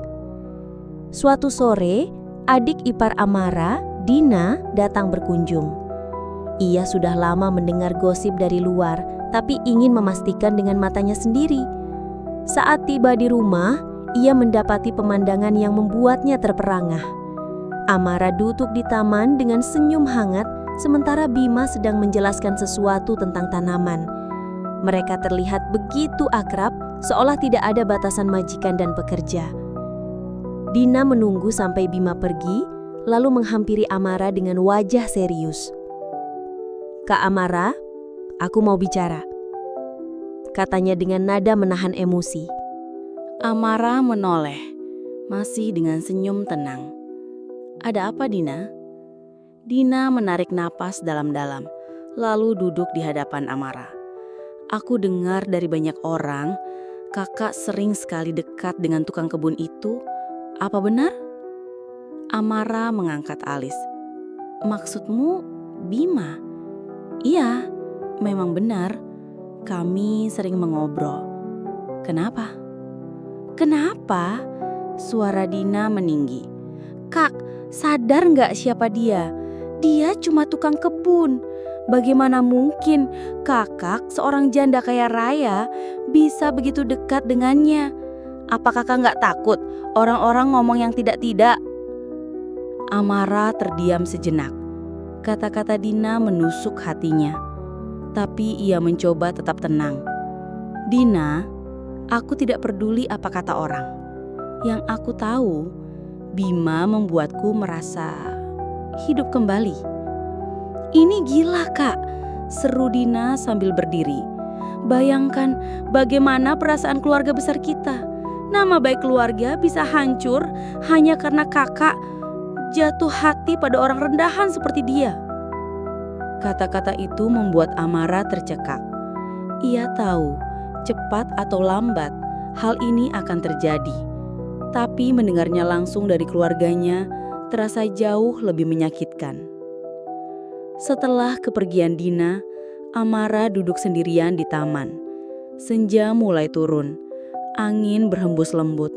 Suatu sore, adik ipar Amara, Dina, datang berkunjung. Ia sudah lama mendengar gosip dari luar, tapi ingin memastikan dengan matanya sendiri. Saat tiba di rumah, ia mendapati pemandangan yang membuatnya terperangah. Amara duduk di taman dengan senyum hangat, sementara Bima sedang menjelaskan sesuatu tentang tanaman. Mereka terlihat begitu akrab, seolah tidak ada batasan majikan dan pekerja. Dina menunggu sampai Bima pergi, lalu menghampiri Amara dengan wajah serius. "Kak Amara, aku mau bicara," katanya dengan nada menahan emosi. Amara menoleh, masih dengan senyum tenang. "Ada apa, Dina?" Dina menarik napas dalam-dalam, lalu duduk di hadapan Amara. "Aku dengar dari banyak orang, kakak sering sekali dekat dengan tukang kebun itu. Apa benar?" Amara mengangkat alis. "Maksudmu Bima?" "Iya, memang benar. Kami sering mengobrol." "Kenapa?" "Kenapa?" Suara Dina meninggi. "Kak, sadar nggak siapa dia? Dia cuma tukang kebun. Bagaimana mungkin kakak seorang janda kaya raya bisa begitu dekat dengannya? Apa kakak nggak takut orang-orang ngomong yang tidak-tidak?" Amara terdiam sejenak. Kata-kata Dina menusuk hatinya. Tapi ia mencoba tetap tenang. "Dina, aku tidak peduli apa kata orang. Yang aku tahu, Bima membuatku merasa hidup kembali." "Ini gila, Kak," seru Dina sambil berdiri. "Bayangkan bagaimana perasaan keluarga besar kita. Nama baik keluarga bisa hancur hanya karena kakak jatuh hati pada orang rendahan seperti dia." Kata-kata itu membuat Amara tercekak. Ia tahu, cepat atau lambat, hal ini akan terjadi. Tapi mendengarnya langsung dari keluarganya terasa jauh lebih menyakitkan. Setelah kepergian Dina, Amara duduk sendirian di taman. Senja mulai turun. Angin berhembus lembut,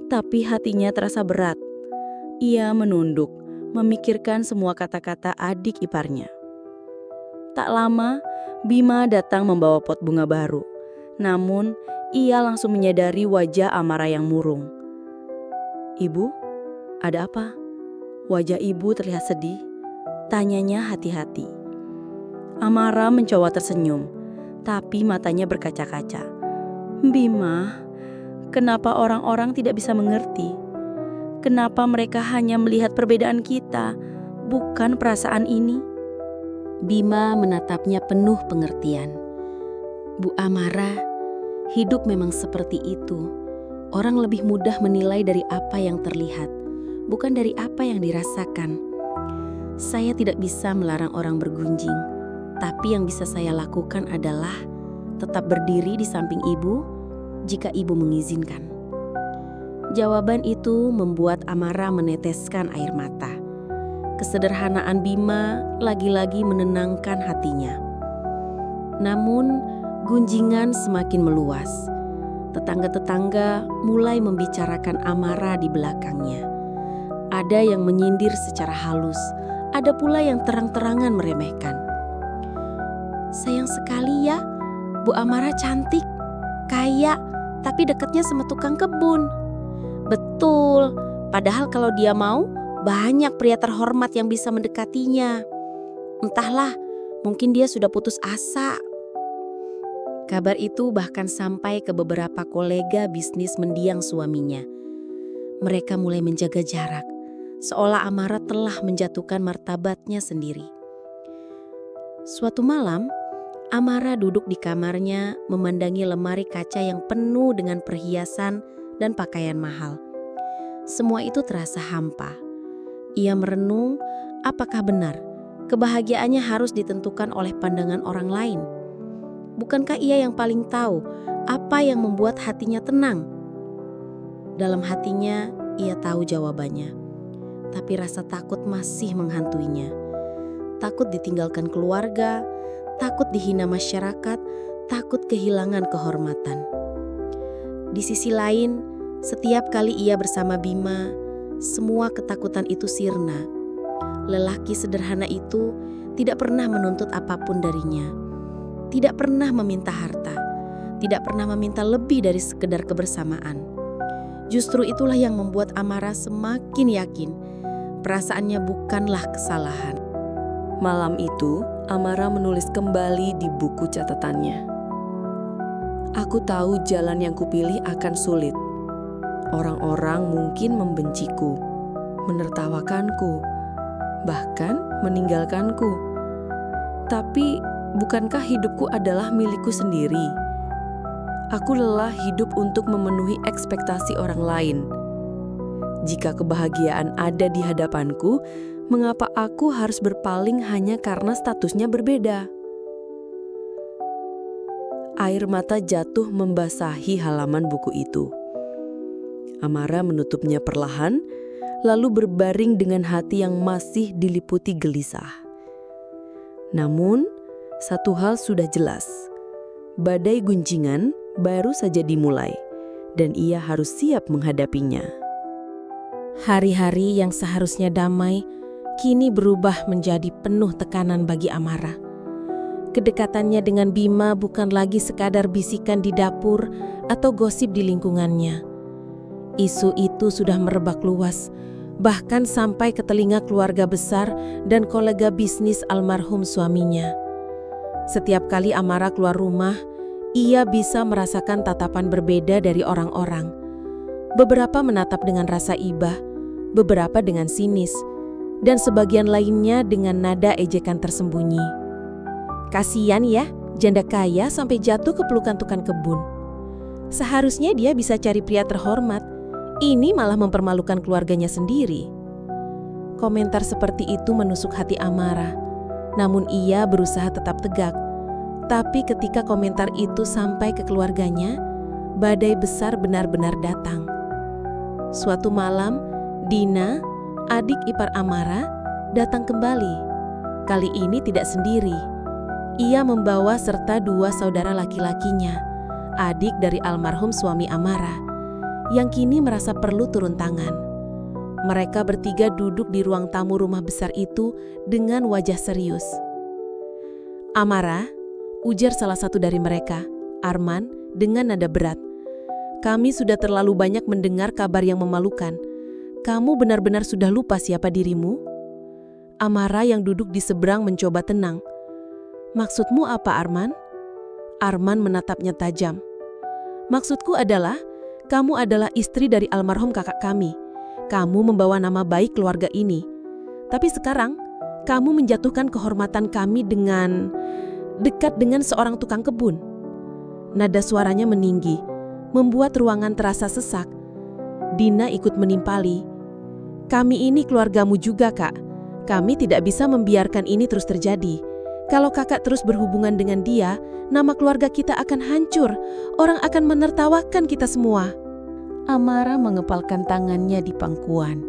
tapi hatinya terasa berat. Ia menunduk, memikirkan semua kata-kata adik iparnya. Tak lama, Bima datang membawa pot bunga baru. Namun, ia langsung menyadari wajah Amara yang murung. "Ibu, ada apa?" Wajah ibu terlihat sedih. Tanyanya hati-hati. Amara mencoba tersenyum, tapi matanya berkaca-kaca. "Bima, kenapa orang-orang tidak bisa mengerti? Kenapa mereka hanya melihat perbedaan kita, bukan perasaan ini?" Bima menatapnya penuh pengertian. "Bu Amara, hidup memang seperti itu. Orang lebih mudah menilai dari apa yang terlihat, bukan dari apa yang dirasakan. Saya tidak bisa melarang orang bergunjing, tapi yang bisa saya lakukan adalah tetap berdiri di samping ibu jika ibu mengizinkan." Jawaban itu membuat Amara meneteskan air mata. Kesederhanaan Bima lagi-lagi menenangkan hatinya. Namun, gunjingan semakin meluas. Tetangga-tetangga mulai membicarakan Amara di belakangnya. Ada yang menyindir secara halus, ada pula yang terang-terangan meremehkan. "Sayang sekali ya, Bu Amara cantik, kaya, tapi dekatnya sama tukang kebun." "Betul, padahal kalau dia mau, banyak pria terhormat yang bisa mendekatinya. Entahlah, mungkin dia sudah putus asa." Kabar itu bahkan sampai ke beberapa kolega bisnis mendiang suaminya. Mereka mulai menjaga jarak, seolah Amara telah menjatuhkan martabatnya sendiri. Suatu malam, Amara duduk di kamarnya memandangi lemari kaca yang penuh dengan perhiasan dan pakaian mahal. Semua itu terasa hampa. Ia merenung, apakah benar kebahagiaannya harus ditentukan oleh pandangan orang lain? Bukankah ia yang paling tahu apa yang membuat hatinya tenang? Dalam hatinya, ia tahu jawabannya. Tapi rasa takut masih menghantuinya. Takut ditinggalkan keluarga, takut dihina masyarakat, takut kehilangan kehormatan. Di sisi lain, setiap kali ia bersama Bima, semua ketakutan itu sirna. Lelaki sederhana itu tidak pernah menuntut apapun darinya. Tidak pernah meminta harta. Tidak pernah meminta lebih dari sekedar kebersamaan. Justru itulah yang membuat Amara semakin yakin perasaannya bukanlah kesalahan. Malam itu, Amara menulis kembali di buku catatannya. Aku tahu jalan yang kupilih akan sulit. Orang-orang mungkin membenciku, menertawakanku, bahkan meninggalkanku. Tapi bukankah hidupku adalah milikku sendiri? Aku lelah hidup untuk memenuhi ekspektasi orang lain. Jika kebahagiaan ada di hadapanku, mengapa aku harus berpaling hanya karena statusnya berbeda? Air mata jatuh membasahi halaman buku itu. Amara menutupnya perlahan, lalu berbaring dengan hati yang masih diliputi gelisah. Namun, satu hal sudah jelas. Badai guncingan baru saja dimulai, dan ia harus siap menghadapinya. Hari-hari yang seharusnya damai, kini berubah menjadi penuh tekanan bagi Amara. Kedekatannya dengan Bima bukan lagi sekadar bisikan di dapur atau gosip di lingkungannya. Isu itu sudah merebak luas, bahkan sampai ke telinga keluarga besar dan kolega bisnis almarhum suaminya. Setiap kali Amara keluar rumah, ia bisa merasakan tatapan berbeda dari orang-orang. Beberapa menatap dengan rasa iba, beberapa dengan sinis, dan sebagian lainnya dengan nada ejekan tersembunyi. Kasian ya, janda kaya sampai jatuh ke pelukan tukang kebun. Seharusnya dia bisa cari pria terhormat. Ini malah mempermalukan keluarganya sendiri. Komentar seperti itu menusuk hati Amara. Namun ia berusaha tetap tegak. Tapi ketika komentar itu sampai ke keluarganya, badai besar benar-benar datang. Suatu malam, Dina, adik ipar Amara, datang kembali. Kali ini tidak sendiri. Ia membawa serta dua saudara laki-lakinya, adik dari almarhum suami Amara, yang kini merasa perlu turun tangan. Mereka bertiga duduk di ruang tamu rumah besar itu dengan wajah serius. "Amara," ujar salah satu dari mereka, Arman, dengan nada berat. "Kami sudah terlalu banyak mendengar kabar yang memalukan. Kamu benar-benar sudah lupa siapa dirimu?" Amara yang duduk di seberang mencoba tenang. "Maksudmu apa, Arman?" Arman menatapnya tajam. "Maksudku adalah, kamu adalah istri dari almarhum kakak kami. Kamu membawa nama baik keluarga ini. Tapi sekarang, kamu menjatuhkan kehormatan kami dengan dekat dengan seorang tukang kebun." Nada suaranya meninggi, membuat ruangan terasa sesak. Dina ikut menimpali. "Kami ini keluargamu juga, Kak. Kami tidak bisa membiarkan ini terus terjadi. Kalau kakak terus berhubungan dengan dia, nama keluarga kita akan hancur. Orang akan menertawakan kita semua." Amara mengepalkan tangannya di pangkuan.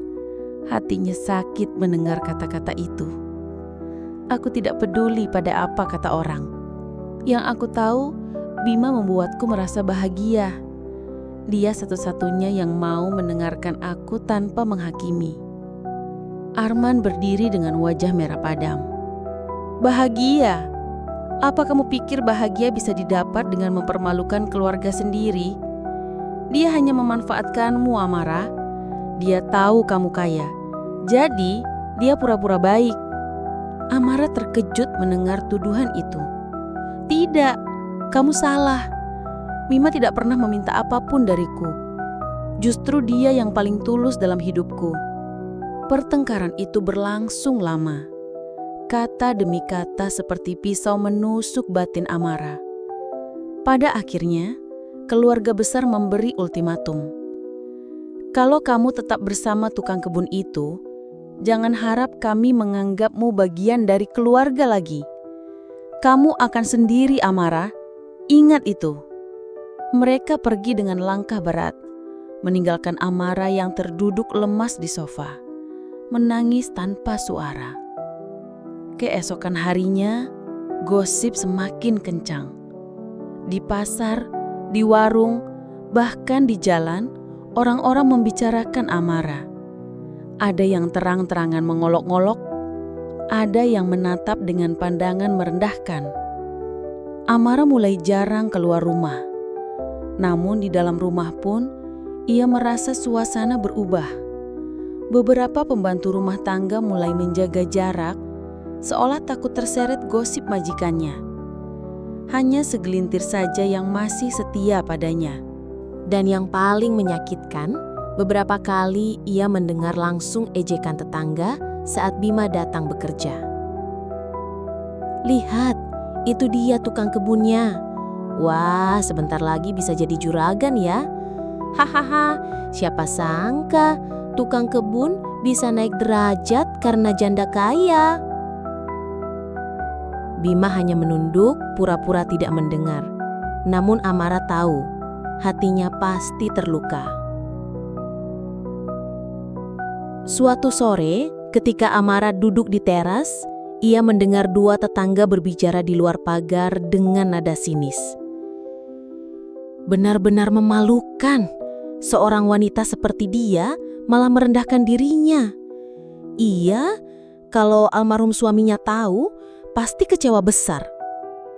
Hatinya sakit mendengar kata-kata itu. "Aku tidak peduli pada apa kata orang. Yang aku tahu, Bima membuatku merasa bahagia. Dia satu-satunya yang mau mendengarkan aku tanpa menghakimi." Arman berdiri dengan wajah merah padam. "Bahagia? Apa kamu pikir bahagia bisa didapat dengan mempermalukan keluarga sendiri? Dia hanya memanfaatkanmu, Amara. Dia tahu kamu kaya, jadi dia pura-pura baik." Amara terkejut mendengar tuduhan itu. "Tidak, kamu salah. Bima tidak pernah meminta apapun dariku. Justru dia yang paling tulus dalam hidupku." Pertengkaran itu berlangsung lama. Kata demi kata seperti pisau menusuk batin Amara. Pada akhirnya, keluarga besar memberi ultimatum. "Kalau kamu tetap bersama tukang kebun itu, jangan harap kami menganggapmu bagian dari keluarga lagi. Kamu akan sendiri, Amara. Ingat itu." Mereka pergi dengan langkah berat, meninggalkan Amara yang terduduk lemas di sofa, menangis tanpa suara. Keesokan harinya, gosip semakin kencang. Di pasar, di warung, bahkan di jalan, orang-orang membicarakan Amara. Ada yang terang-terangan mengolok-ngolok, ada yang menatap dengan pandangan merendahkan. Amara mulai jarang keluar rumah. Namun di dalam rumah pun, ia merasa suasana berubah. Beberapa pembantu rumah tangga mulai menjaga jarak, seolah takut terseret gosip majikannya. Hanya segelintir saja yang masih setia padanya. Dan yang paling menyakitkan, beberapa kali ia mendengar langsung ejekan tetangga saat Bima datang bekerja. "Lihat, itu dia tukang kebunnya. Wah, sebentar lagi bisa jadi juragan ya. Hahaha, siapa sangka tukang kebun bisa naik derajat karena janda kaya." Bima hanya menunduk, pura-pura tidak mendengar. Namun Amara tahu, hatinya pasti terluka. Suatu sore, ketika Amara duduk di teras, ia mendengar dua tetangga berbicara di luar pagar dengan nada sinis. Benar-benar memalukan, seorang wanita seperti dia malah merendahkan dirinya. Ia, kalau almarhum suaminya tahu, pasti kecewa besar.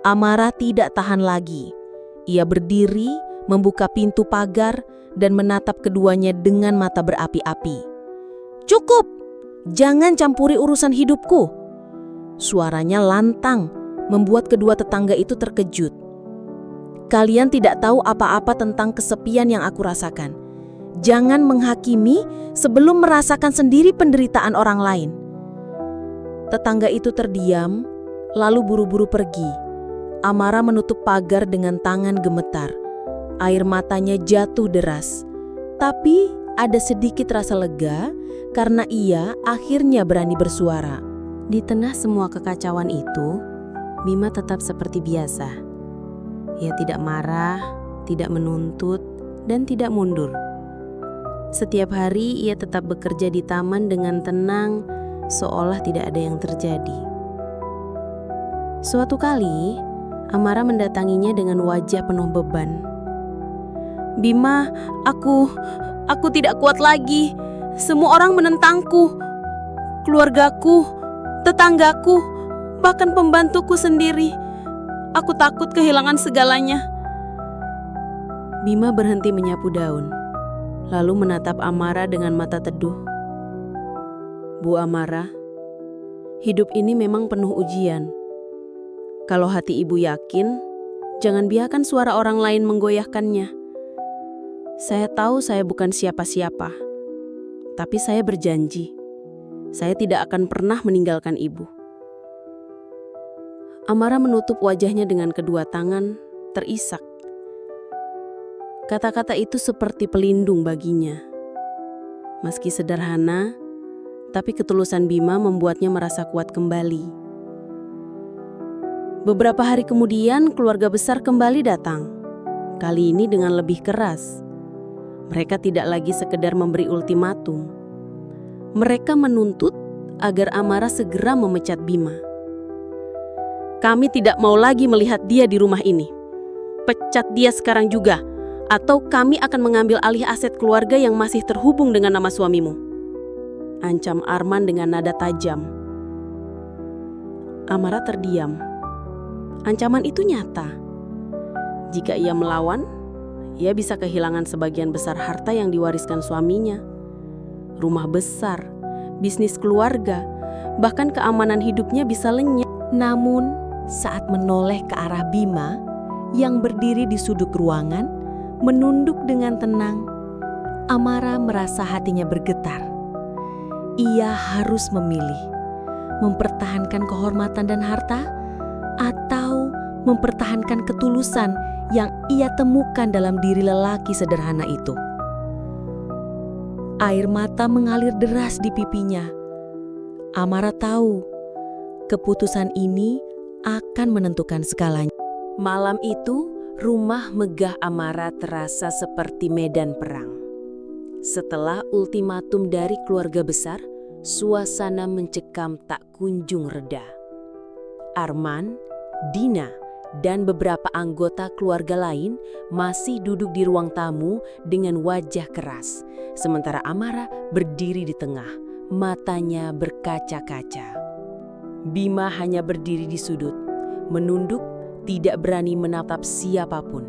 Amara tidak tahan lagi. Ia berdiri, membuka pintu pagar, dan menatap keduanya dengan mata berapi-api. "Cukup! Jangan campuri urusan hidupku!" Suaranya lantang, membuat kedua tetangga itu terkejut. "Kalian tidak tahu apa-apa tentang kesepian yang aku rasakan. Jangan menghakimi sebelum merasakan sendiri penderitaan orang lain." Tetangga itu terdiam, lalu buru-buru pergi. Amara menutup pagar dengan tangan gemetar. Air matanya jatuh deras. Tapi ada sedikit rasa lega karena ia akhirnya berani bersuara. Di tengah semua kekacauan itu, Bima tetap seperti biasa. Ia tidak marah, tidak menuntut, dan tidak mundur. Setiap hari ia tetap bekerja di taman dengan tenang, seolah tidak ada yang terjadi. Suatu kali, Amara mendatanginya dengan wajah penuh beban. "Bima, aku tidak kuat lagi. Semua orang menentangku. Keluargaku, tetanggaku, bahkan pembantuku sendiri. Aku takut kehilangan segalanya." Bima berhenti menyapu daun, lalu menatap Amara dengan mata teduh. "Bu Amara, hidup ini memang penuh ujian. Kalau hati ibu yakin, jangan biarkan suara orang lain menggoyahkannya. Saya tahu saya bukan siapa-siapa, tapi saya berjanji, saya tidak akan pernah meninggalkan ibu." Amara menutup wajahnya dengan kedua tangan, terisak. Kata-kata itu seperti pelindung baginya. Meski sederhana, tapi ketulusan Bima membuatnya merasa kuat kembali. Beberapa hari kemudian, keluarga besar kembali datang. Kali ini dengan lebih keras. Mereka tidak lagi sekedar memberi ultimatum. Mereka menuntut agar Amara segera memecat Bima. "Kami tidak mau lagi melihat dia di rumah ini. Pecat dia sekarang juga, atau kami akan mengambil alih aset keluarga yang masih terhubung dengan nama suamimu," ancam Arman dengan nada tajam. Amara terdiam. Ancaman itu nyata. Jika ia melawan, ia bisa kehilangan sebagian besar harta yang diwariskan suaminya. Rumah besar, bisnis keluarga, bahkan keamanan hidupnya bisa lenyap. Namun, saat menoleh ke arah Bima yang berdiri di sudut ruangan, menunduk dengan tenang, Amara merasa hatinya bergetar. Ia harus memilih, mempertahankan kehormatan dan harta, atau mempertahankan ketulusan yang ia temukan dalam diri lelaki sederhana itu. Air mata mengalir deras di pipinya. Amara tahu, keputusan ini akan menentukan segalanya. Malam itu, rumah megah Amara terasa seperti medan perang. Setelah ultimatum dari keluarga besar, suasana mencekam tak kunjung reda. Arman, Dina, dan beberapa anggota keluarga lain masih duduk di ruang tamu dengan wajah keras, sementara Amara berdiri di tengah, matanya berkaca-kaca. Bima hanya berdiri di sudut, menunduk, tidak berani menatap siapapun.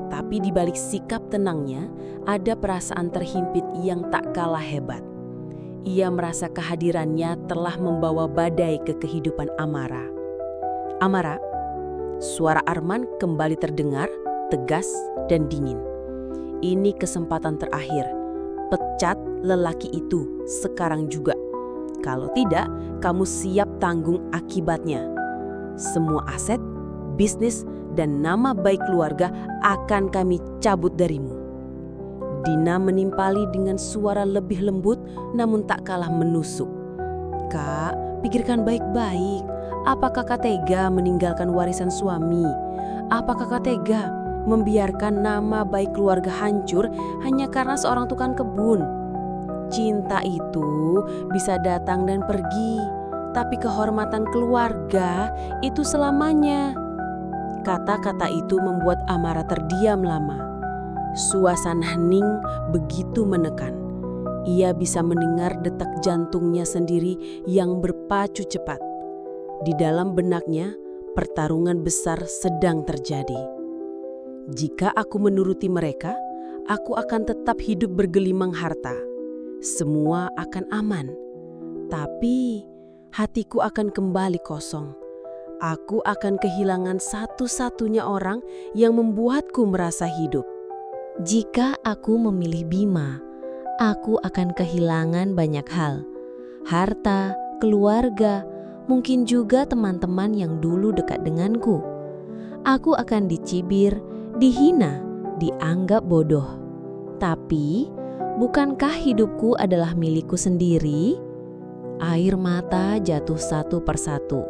Tapi di balik sikap tenangnya, ada perasaan terhimpit yang tak kalah hebat. Ia merasa kehadirannya telah membawa badai ke kehidupan Amara. "Amara, Suara Arman kembali terdengar, tegas dan dingin. Ini kesempatan terakhir. Pecat lelaki itu sekarang juga. Kalau tidak, kamu siap tanggung akibatnya. Semua aset, bisnis, dan nama baik keluarga akan kami cabut darimu. Dina menimpali dengan suara lebih lembut namun tak kalah menusuk. Kak, pikirkan baik-baik. Apa kakak tega meninggalkan warisan suami? Apa kakak tega membiarkan nama baik keluarga hancur hanya karena seorang tukang kebun? Cinta itu bisa datang dan pergi, tapi kehormatan keluarga itu selamanya. Kata-kata itu membuat Amara terdiam lama. Suasana hening begitu menekan. Ia bisa mendengar detak jantungnya sendiri yang berpacu cepat. Di dalam benaknya, pertarungan besar sedang terjadi. Jika aku menuruti mereka, aku akan tetap hidup bergelimang harta. Semua akan aman. Tapi hatiku akan kembali kosong. Aku akan kehilangan satu-satunya orang yang membuatku merasa hidup. Jika aku memilih Bima, aku akan kehilangan banyak hal. Harta, keluarga, mungkin juga teman-teman yang dulu dekat denganku. Aku akan dicibir, dihina, dianggap bodoh. Tapi, bukankah hidupku adalah milikku sendiri? Air mata jatuh satu persatu.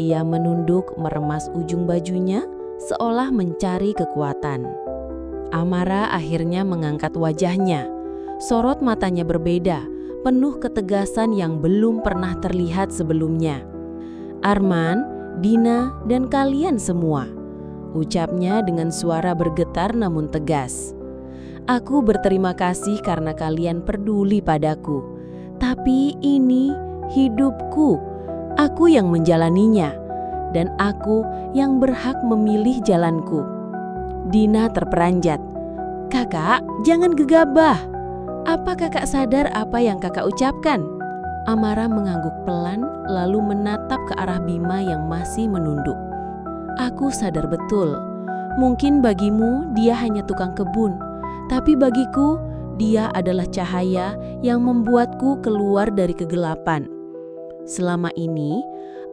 Ia menunduk meremas ujung bajunya seolah mencari kekuatan. Amara akhirnya mengangkat wajahnya. Sorot matanya berbeda, penuh ketegasan yang belum pernah terlihat sebelumnya. Arman, Dina, dan kalian semua, ucapnya dengan suara bergetar namun tegas. Aku berterima kasih karena kalian peduli padaku. Tapi ini hidupku, aku yang menjalaninya, dan aku yang berhak memilih jalanku. Dina terperanjat. Kakak, jangan gegabah. Apa kakak sadar apa yang kakak ucapkan? Amara mengangguk pelan lalu menatap ke arah Bima yang masih menunduk. Aku sadar betul. Mungkin bagimu dia hanya tukang kebun. Tapi bagiku dia adalah cahaya yang membuatku keluar dari kegelapan. Selama ini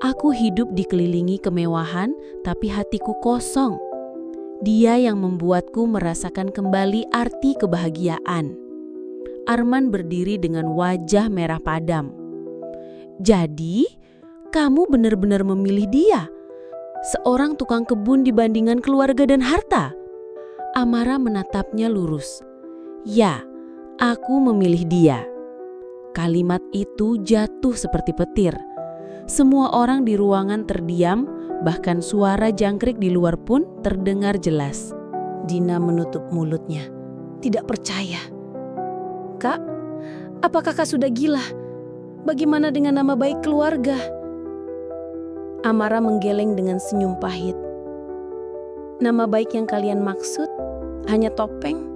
aku hidup dikelilingi kemewahan tapi hatiku kosong. Dia yang membuatku merasakan kembali arti kebahagiaan. Arman berdiri dengan wajah merah padam. Jadi, kamu benar-benar memilih dia? Seorang tukang kebun dibandingkan keluarga dan harta? Amara menatapnya lurus. Ya, aku memilih dia. Kalimat itu jatuh seperti petir. Semua orang di ruangan terdiam, bahkan suara jangkrik di luar pun terdengar jelas. Dina menutup mulutnya. Tidak percaya. Kak, apakah kakak sudah gila? Bagaimana dengan nama baik keluarga? Amara menggeleng dengan senyum pahit. Nama baik yang kalian maksud hanya topeng?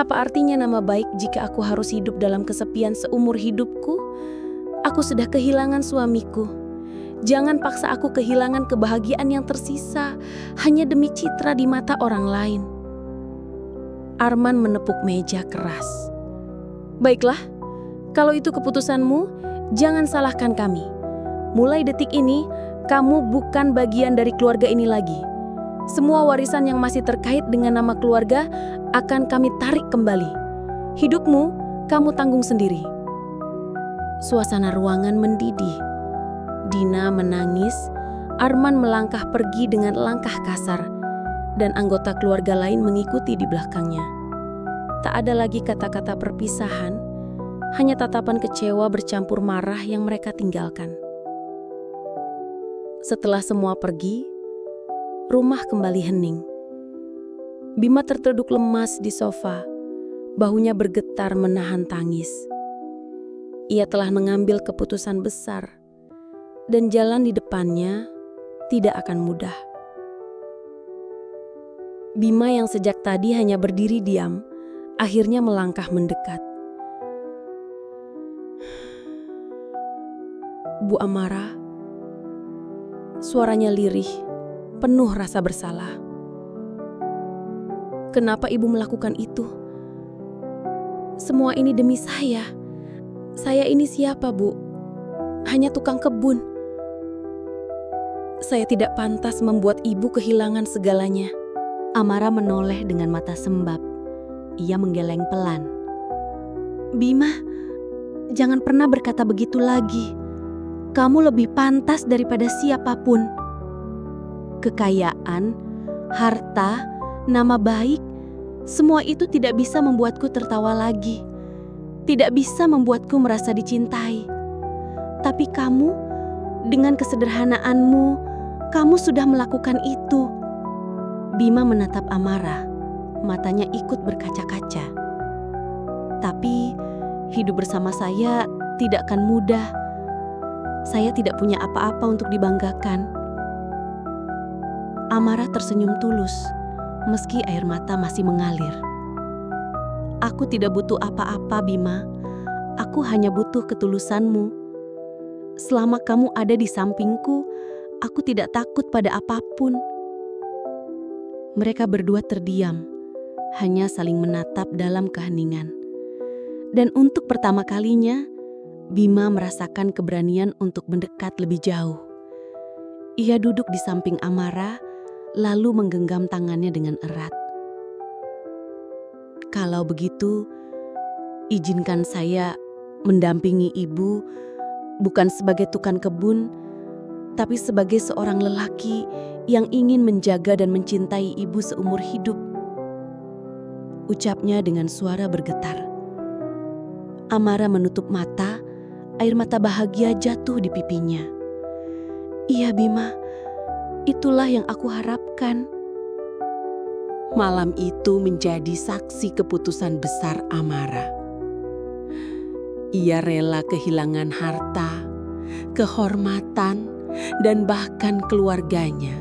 Apa artinya nama baik jika aku harus hidup dalam kesepian seumur hidupku? Aku sudah kehilangan suamiku. Jangan paksa aku kehilangan kebahagiaan yang tersisa hanya demi citra di mata orang lain. Arman menepuk meja keras. Baiklah, kalau itu keputusanmu, jangan salahkan kami. Mulai detik ini, kamu bukan bagian dari keluarga ini lagi. Semua warisan yang masih terkait dengan nama keluarga akan kami tarik kembali. Hidupmu, kamu tanggung sendiri. Suasana ruangan mendidih. Dina menangis, Arman melangkah pergi dengan langkah kasar, dan anggota keluarga lain mengikuti di belakangnya. Tak ada lagi kata-kata perpisahan, hanya tatapan kecewa bercampur marah yang mereka tinggalkan. Setelah semua pergi, rumah kembali hening. Bima tertunduk lemas di sofa, bahunya bergetar menahan tangis. Ia telah mengambil keputusan besar, dan jalan di depannya tidak akan mudah. Bima yang sejak tadi hanya berdiri diam, akhirnya melangkah mendekat. Bu Amara, suaranya lirih, penuh rasa bersalah. Kenapa ibu melakukan itu? Semua ini demi saya. Saya ini siapa, Bu? Hanya tukang kebun. Saya tidak pantas membuat ibu kehilangan segalanya. Amara menoleh dengan mata sembab. Ia menggeleng pelan. Bima, jangan pernah berkata begitu lagi. Kamu lebih pantas daripada siapapun. Kekayaan, harta, nama baik, semua itu tidak bisa membuatku tertawa lagi. Tidak bisa membuatku merasa dicintai. Tapi kamu, dengan kesederhanaanmu, kamu sudah melakukan itu. Bima menatap Amara, matanya ikut berkaca-kaca. Tapi hidup bersama saya tidak akan mudah. Saya tidak punya apa-apa untuk dibanggakan. Amara tersenyum tulus, meski air mata masih mengalir. Aku tidak butuh apa-apa, Bima. Aku hanya butuh ketulusanmu. Selama kamu ada di sampingku, aku tidak takut pada apapun. Mereka berdua terdiam, hanya saling menatap dalam keheningan. Dan untuk pertama kalinya, Bima merasakan keberanian untuk mendekat lebih jauh. Ia duduk di samping Amara, lalu menggenggam tangannya dengan erat. Kalau begitu, izinkan saya mendampingi ibu, bukan sebagai tukang kebun, tapi sebagai seorang lelaki yang ingin menjaga dan mencintai ibu seumur hidup. Ucapnya dengan suara bergetar. Amara menutup mata, air mata bahagia jatuh di pipinya. Iya Bima, itulah yang aku harapkan. Malam itu menjadi saksi keputusan besar Amara. Ia rela kehilangan harta, kehormatan, dan bahkan keluarganya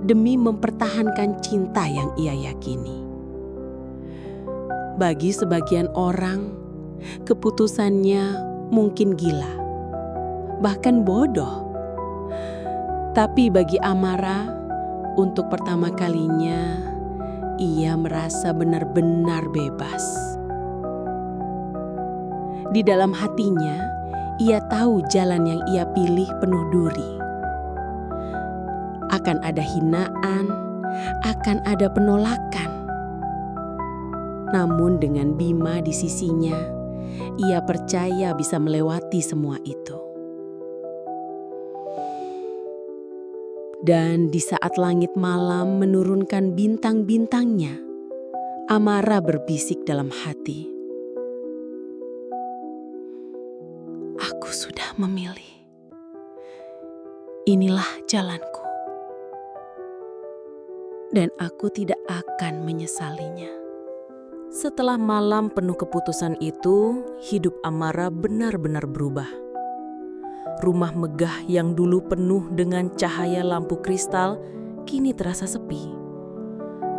demi mempertahankan cinta yang ia yakini. Bagi sebagian orang, keputusannya mungkin gila, bahkan bodoh. Tapi bagi Amara, untuk pertama kalinya, ia merasa benar-benar bebas. Di dalam hatinya, ia tahu jalan yang ia pilih penuh duri. Akan ada hinaan, akan ada penolakan. Namun dengan Bima di sisinya, ia percaya bisa melewati semua itu. Dan di saat langit malam menurunkan bintang-bintangnya, Amara berbisik dalam hati. Aku sudah memilih. Inilah jalanku. Dan aku tidak akan menyesalinya. Setelah malam penuh keputusan itu, hidup Amara benar-benar berubah. Rumah megah yang dulu penuh dengan cahaya lampu kristal kini terasa sepi.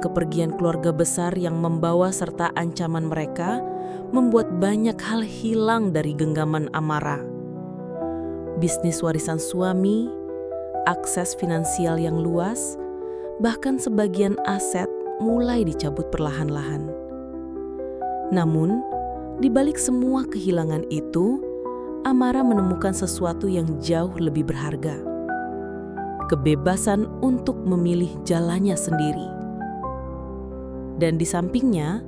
Kepergian keluarga besar yang membawa serta ancaman mereka membuat banyak hal hilang dari genggaman Amara. Bisnis warisan suami, akses finansial yang luas, bahkan sebagian aset mulai dicabut perlahan-lahan. Namun, di balik semua kehilangan itu, Amara menemukan sesuatu yang jauh lebih berharga. Kebebasan untuk memilih jalannya sendiri. Dan di sampingnya,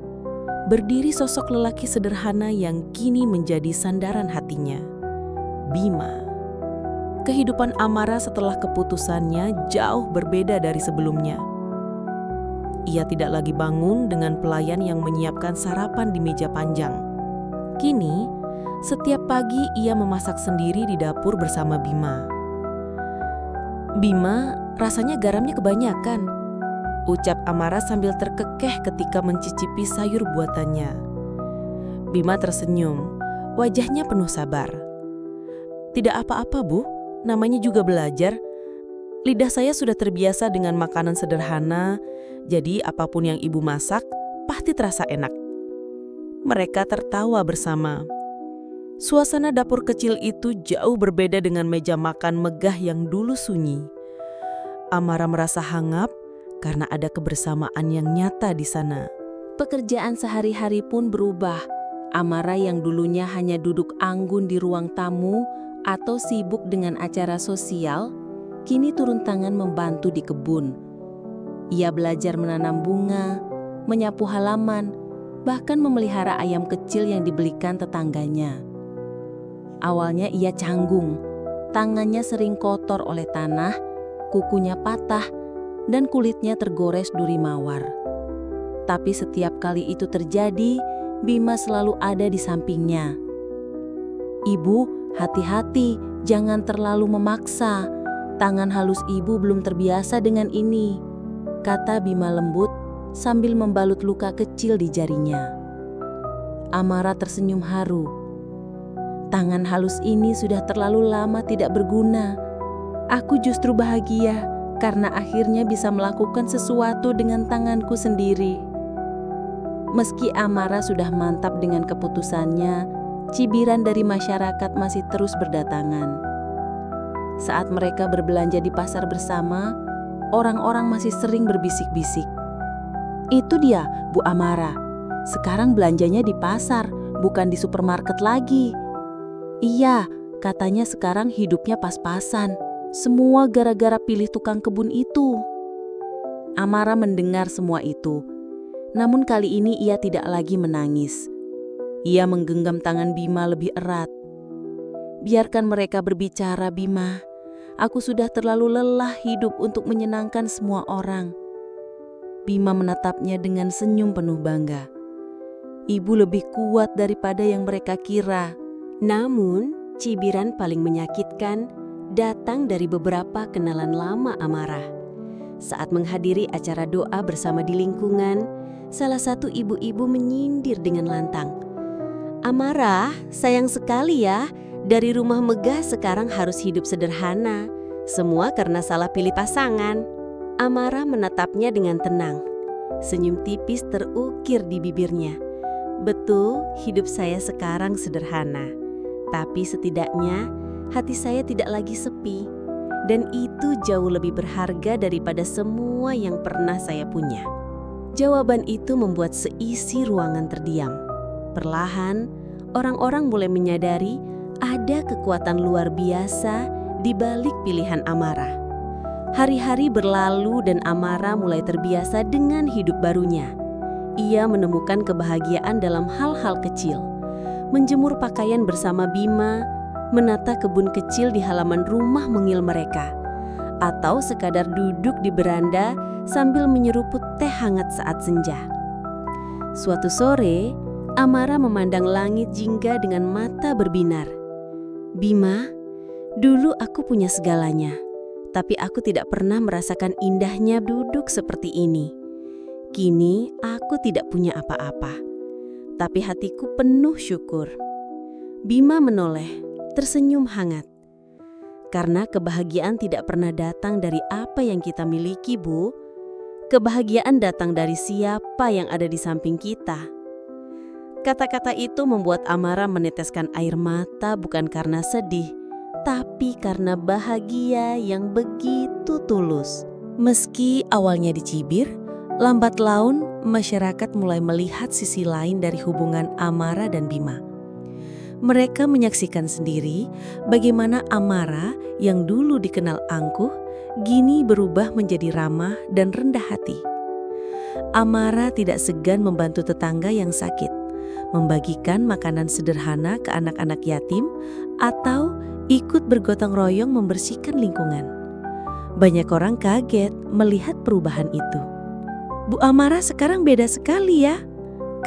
berdiri sosok lelaki sederhana yang kini menjadi sandaran hatinya, Bima. Kehidupan Amara setelah keputusannya jauh berbeda dari sebelumnya. Ia tidak lagi bangun dengan pelayan yang menyiapkan sarapan di meja panjang. Kini, setiap pagi ia memasak sendiri di dapur bersama Bima. Bima, rasanya garamnya kebanyakan, ucap Amara sambil terkekeh ketika mencicipi sayur buatannya. Bima tersenyum, wajahnya penuh sabar. Tidak apa-apa, Bu, namanya juga belajar. Lidah saya sudah terbiasa dengan makanan sederhana, jadi apapun yang Ibu masak pasti terasa enak. Mereka tertawa bersama. Suasana dapur kecil itu jauh berbeda dengan meja makan megah yang dulu sunyi. Amara merasa hangat karena ada kebersamaan yang nyata di sana. Pekerjaan sehari-hari pun berubah. Amara yang dulunya hanya duduk anggun di ruang tamu atau sibuk dengan acara sosial, kini turun tangan membantu di kebun. Ia belajar menanam bunga, menyapu halaman, bahkan memelihara ayam kecil yang dibelikan tetangganya. Awalnya ia canggung, tangannya sering kotor oleh tanah, kukunya patah, dan kulitnya tergores duri mawar. Tapi setiap kali itu terjadi, Bima selalu ada di sampingnya. "Ibu, hati-hati, jangan terlalu memaksa. Tangan halus ibu belum terbiasa dengan ini," kata Bima lembut sambil membalut luka kecil di jarinya. Amara tersenyum haru. "Tangan halus ini sudah terlalu lama tidak berguna. Aku justru bahagia karena akhirnya bisa melakukan sesuatu dengan tanganku sendiri." Meski Amara sudah mantap dengan keputusannya, cibiran dari masyarakat masih terus berdatangan. Saat mereka berbelanja di pasar bersama, orang-orang masih sering berbisik-bisik. "Itu dia, Bu Amara. Sekarang belanjanya di pasar, bukan di supermarket lagi." "Iya, katanya sekarang hidupnya pas-pasan. Semua gara-gara pilih tukang kebun itu." Amara mendengar semua itu. Namun kali ini ia tidak lagi menangis. Ia menggenggam tangan Bima lebih erat. "Biarkan mereka berbicara, Bima. Aku sudah terlalu lelah hidup untuk menyenangkan semua orang." Bima menatapnya dengan senyum penuh bangga. "Ibu lebih kuat daripada yang mereka kira." Namun, cibiran paling menyakitkan datang dari beberapa kenalan lama Amara. Saat menghadiri acara doa bersama di lingkungan, salah satu ibu-ibu menyindir dengan lantang. "Amara, sayang sekali ya, dari rumah megah sekarang harus hidup sederhana. Semua karena salah pilih pasangan." Amara menatapnya dengan tenang. Senyum tipis terukir di bibirnya. "Betul, hidup saya sekarang sederhana. Tapi setidaknya hati saya tidak lagi sepi. Dan itu jauh lebih berharga daripada semua yang pernah saya punya." Jawaban itu membuat seisi ruangan terdiam. Perlahan, orang-orang mulai menyadari ada kekuatan luar biasa di balik pilihan Amara. Hari-hari berlalu dan Amara mulai terbiasa dengan hidup barunya. Ia menemukan kebahagiaan dalam hal-hal kecil. Menjemur pakaian bersama Bima, menata kebun kecil di halaman rumah mungil mereka, atau sekadar duduk di beranda sambil menyeruput teh hangat saat senja. Suatu sore, Amara memandang langit jingga dengan mata berbinar. "Bima, dulu aku punya segalanya, tapi aku tidak pernah merasakan indahnya duduk seperti ini. Kini aku tidak punya apa-apa, tapi hatiku penuh syukur." Bima menoleh, tersenyum hangat. "Karena kebahagiaan tidak pernah datang dari apa yang kita miliki, Bu. Kebahagiaan datang dari siapa yang ada di samping kita." Kata-kata itu membuat Amara meneteskan air mata bukan karena sedih, tapi karena bahagia yang begitu tulus. Meski awalnya dicibir, lambat laun masyarakat mulai melihat sisi lain dari hubungan Amara dan Bima. Mereka menyaksikan sendiri bagaimana Amara yang dulu dikenal angkuh, kini berubah menjadi ramah dan rendah hati. Amara tidak segan membantu tetangga yang sakit, membagikan makanan sederhana ke anak-anak yatim, atau ikut bergotong royong membersihkan lingkungan. Banyak orang kaget melihat perubahan itu. "Bu Amara sekarang beda sekali ya,"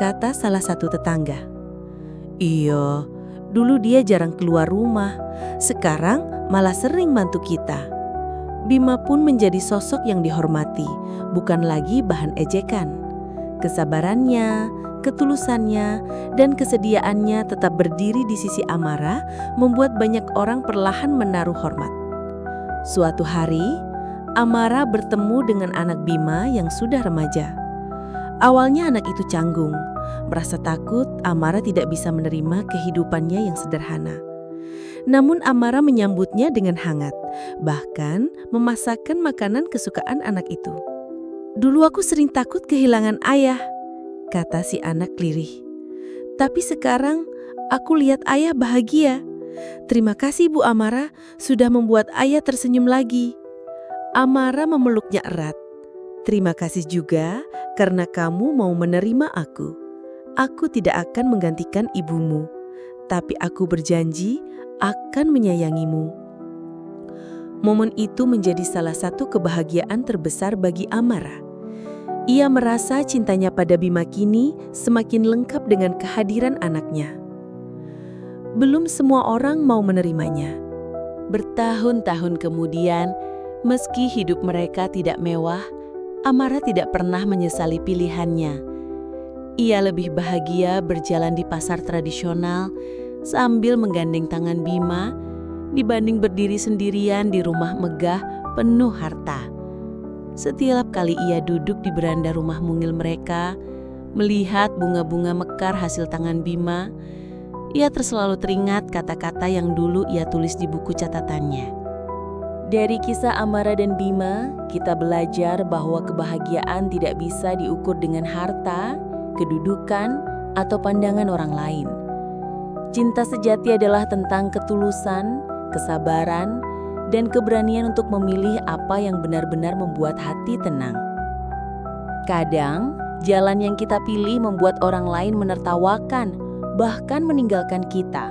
kata salah satu tetangga. "Iya, dulu dia jarang keluar rumah, sekarang malah sering bantu kita." Bima pun menjadi sosok yang dihormati, bukan lagi bahan ejekan. Kesabarannya, ketulusannya, dan kesediaannya tetap berdiri di sisi Amara membuat banyak orang perlahan menaruh hormat. Suatu hari, Amara bertemu dengan anak Bima yang sudah remaja. Awalnya anak itu canggung, merasa takut Amara tidak bisa menerima kehidupannya yang sederhana. Namun Amara menyambutnya dengan hangat, bahkan memasakkan makanan kesukaan anak itu. "Dulu aku sering takut kehilangan ayah," kata si anak lirih. "Tapi sekarang aku lihat ayah bahagia. Terima kasih Bu Amara sudah membuat ayah tersenyum lagi." Amara memeluknya erat. "Terima kasih juga karena kamu mau menerima aku. Aku tidak akan menggantikan ibumu, tapi aku berjanji akan menyayangimu." Momen itu menjadi salah satu kebahagiaan terbesar bagi Amara. Ia merasa cintanya pada Bima kini semakin lengkap dengan kehadiran anaknya. Belum semua orang mau menerimanya. Bertahun-tahun kemudian, meski hidup mereka tidak mewah, Amara tidak pernah menyesali pilihannya. Ia lebih bahagia berjalan di pasar tradisional sambil menggandeng tangan Bima dibanding berdiri sendirian di rumah megah penuh harta. Setiap kali ia duduk di beranda rumah mungil mereka, melihat bunga-bunga mekar hasil tangan Bima, ia selalu teringat kata-kata yang dulu ia tulis di buku catatannya. Dari kisah Amara dan Bima, kita belajar bahwa kebahagiaan tidak bisa diukur dengan harta, kedudukan, atau pandangan orang lain. Cinta sejati adalah tentang ketulusan, kesabaran, dan keberanian untuk memilih apa yang benar-benar membuat hati tenang. Kadang, jalan yang kita pilih membuat orang lain menertawakan, bahkan meninggalkan kita.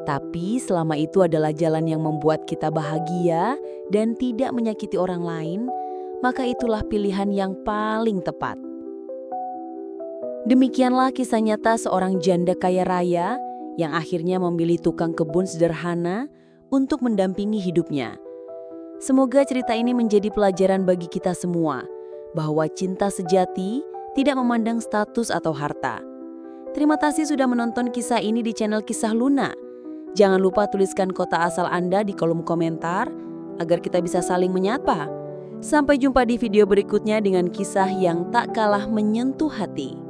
Tapi selama itu adalah jalan yang membuat kita bahagia dan tidak menyakiti orang lain, maka itulah pilihan yang paling tepat. Demikianlah kisah nyata seorang janda kaya raya yang akhirnya memilih tukang kebun sederhana untuk mendampingi hidupnya. Semoga cerita ini menjadi pelajaran bagi kita semua, bahwa cinta sejati tidak memandang status atau harta. Terima kasih sudah menonton kisah ini di channel Kisah Luna. Jangan lupa tuliskan kota asal Anda di kolom komentar, agar kita bisa saling menyapa. Sampai jumpa di video berikutnya dengan kisah yang tak kalah menyentuh hati.